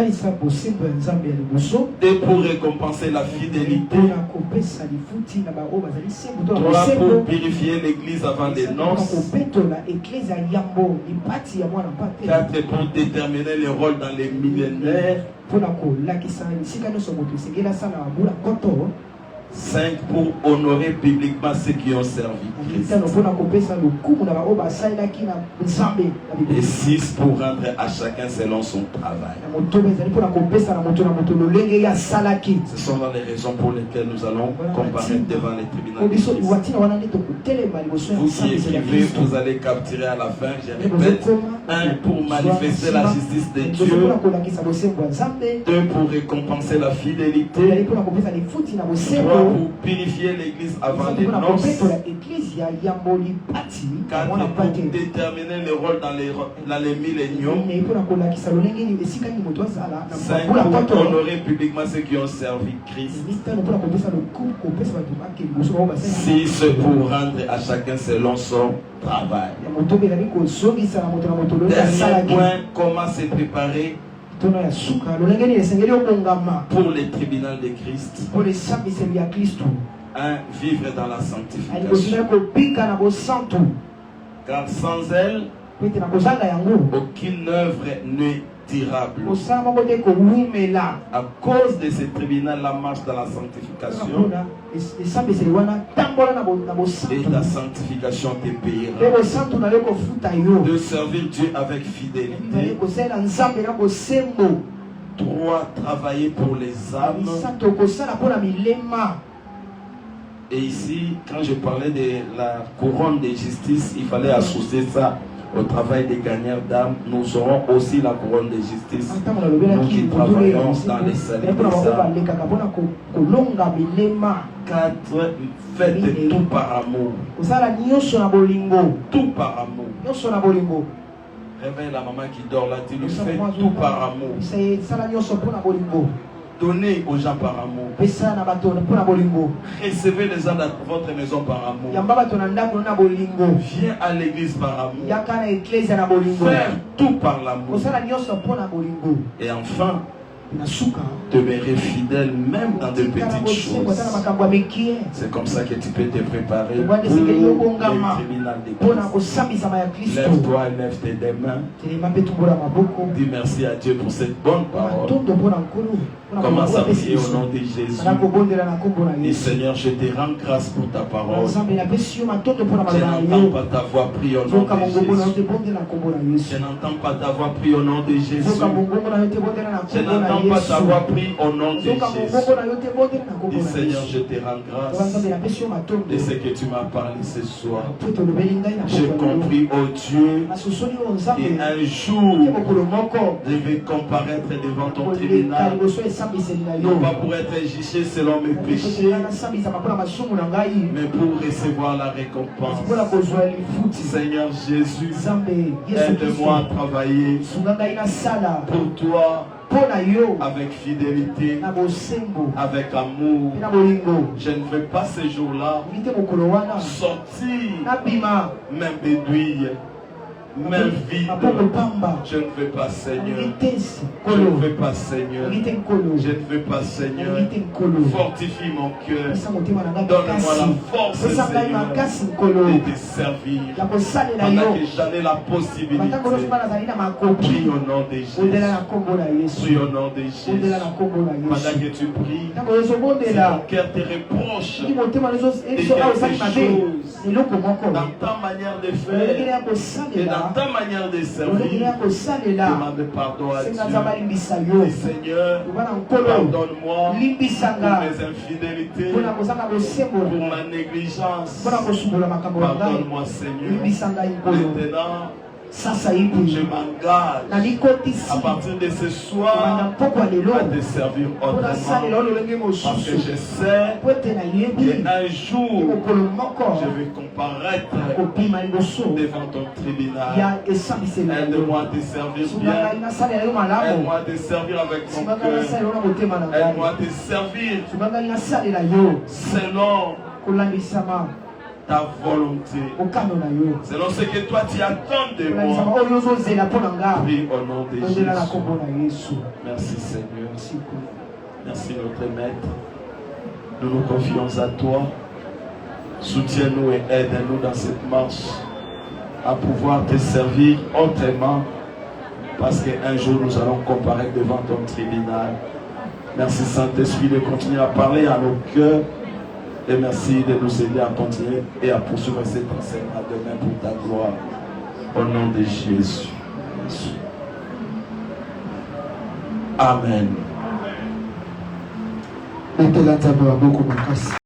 Et pour récompenser la fidélité. 3 pour purifier l'église avant les noces. 4 pour déterminer les rôles dans les millénaires. 5 pour honorer publiquement ceux qui ont servi Christ. Et 6 pour rendre à chacun selon son travail. Ce sont les raisons pour lesquelles nous allons comparaître devant les tribunaux de Christ. Vous qui écrivez, vous allez capturer à la fin, je répète, 1 pour manifester la justice de Dieu, 2 pour récompenser la fidélité, 3 pour purifier l'église avant les noces, 4 pour déterminer le rôle dans les milléniums, 5 pour honorer publiquement ceux qui ont servi Christ, 6 pour rendre à chacun selon son travail. Dernier point, comment se préparer pour les tribunaux de Christ. 1. Vivre dans la sanctification. Car sans elle, aucune œuvre n'est durable. À cause de ces tribunaux, la marche dans la sanctification et la sanctification te payera. De servir Dieu avec fidélité. 3. Travailler pour les âmes. Et ici, quand je parlais de la couronne de justice, il fallait associer ça au travail des gagnants d'âmes. Nous aurons aussi la couronne de justice. Nous qui travaillons dans les salles des âmes. 4. Faites tout par amour. Tout par amour. Réveille la maman qui dort là, dis-lui, fais tout par amour. Donnez aux gens par amour. Recevez les gens dans votre maison par amour. Viens à l'église par amour. Faire tout par l'amour. Et enfin, demeurer fidèle même dans de petites choses. C'est comme ça que tu peux te préparer pour les tribunaux de Christ. Lève-toi et lève tes mains. Dis merci à Dieu pour cette bonne parole. Commence à prier au nom de Jésus. Et Seigneur, je te rends grâce pour ta parole. Je n'entends pas ta voix prier au nom de Jésus. Je n'entends pas ta voix prier au nom de Jésus. Je n'entends pas ta voix prier au nom de Jésus. Et Seigneur, je te rends grâce de ce que tu m'as parlé ce soir. J'ai compris, oh Dieu, qu'un jour, je vais comparaître devant ton tribunal. Non pas pour être jugé selon mes péchés, mais pour recevoir la récompense. Seigneur Jésus, aide-moi à travailler pour toi, avec fidélité, avec amour. Je ne veux pas ce jour-là sortir, même bédouille, même vide. Je ne veux pas, Seigneur. Je ne veux pas, Seigneur. Je ne veux pas, Seigneur. Fortifie mon cœur. Donne-moi la force, Seigneur, de te servir. Pendant que j'en ai la possibilité. Prie au nom de Jésus. Prie au nom de Jésus. Pendant que tu pries, si ton cœur te reproche de quelque chose dans ta manière de faire et dans ta manière de servir, demande pardon à Dieu. Et Seigneur, pardonne-moi pour mes infidélités, pour ma négligence. Pardonne-moi, Seigneur. Maintenant, je m'engage à partir de ce soir à te servir autrement, parce que je sais qu'un jour je vais comparaître devant ton tribunal. Aide-moi à te servir bien, aide-moi à te servir avec mon cœur, aide-moi à te servir selon ta volonté, selon ce que toi tu attends de moi. Prie au nom de Jésus. Merci Seigneur. Merci notre Maître. Nous nous confions à toi. Soutiens-nous et aide-nous dans cette marche à pouvoir te servir autrement, parce qu'un jour nous allons comparaître devant ton tribunal. Merci Saint-Esprit de continuer à parler à nos cœurs. Et merci de nous aider à continuer et à poursuivre cet enseignement demain pour ta gloire. Au nom de Jésus. Amen.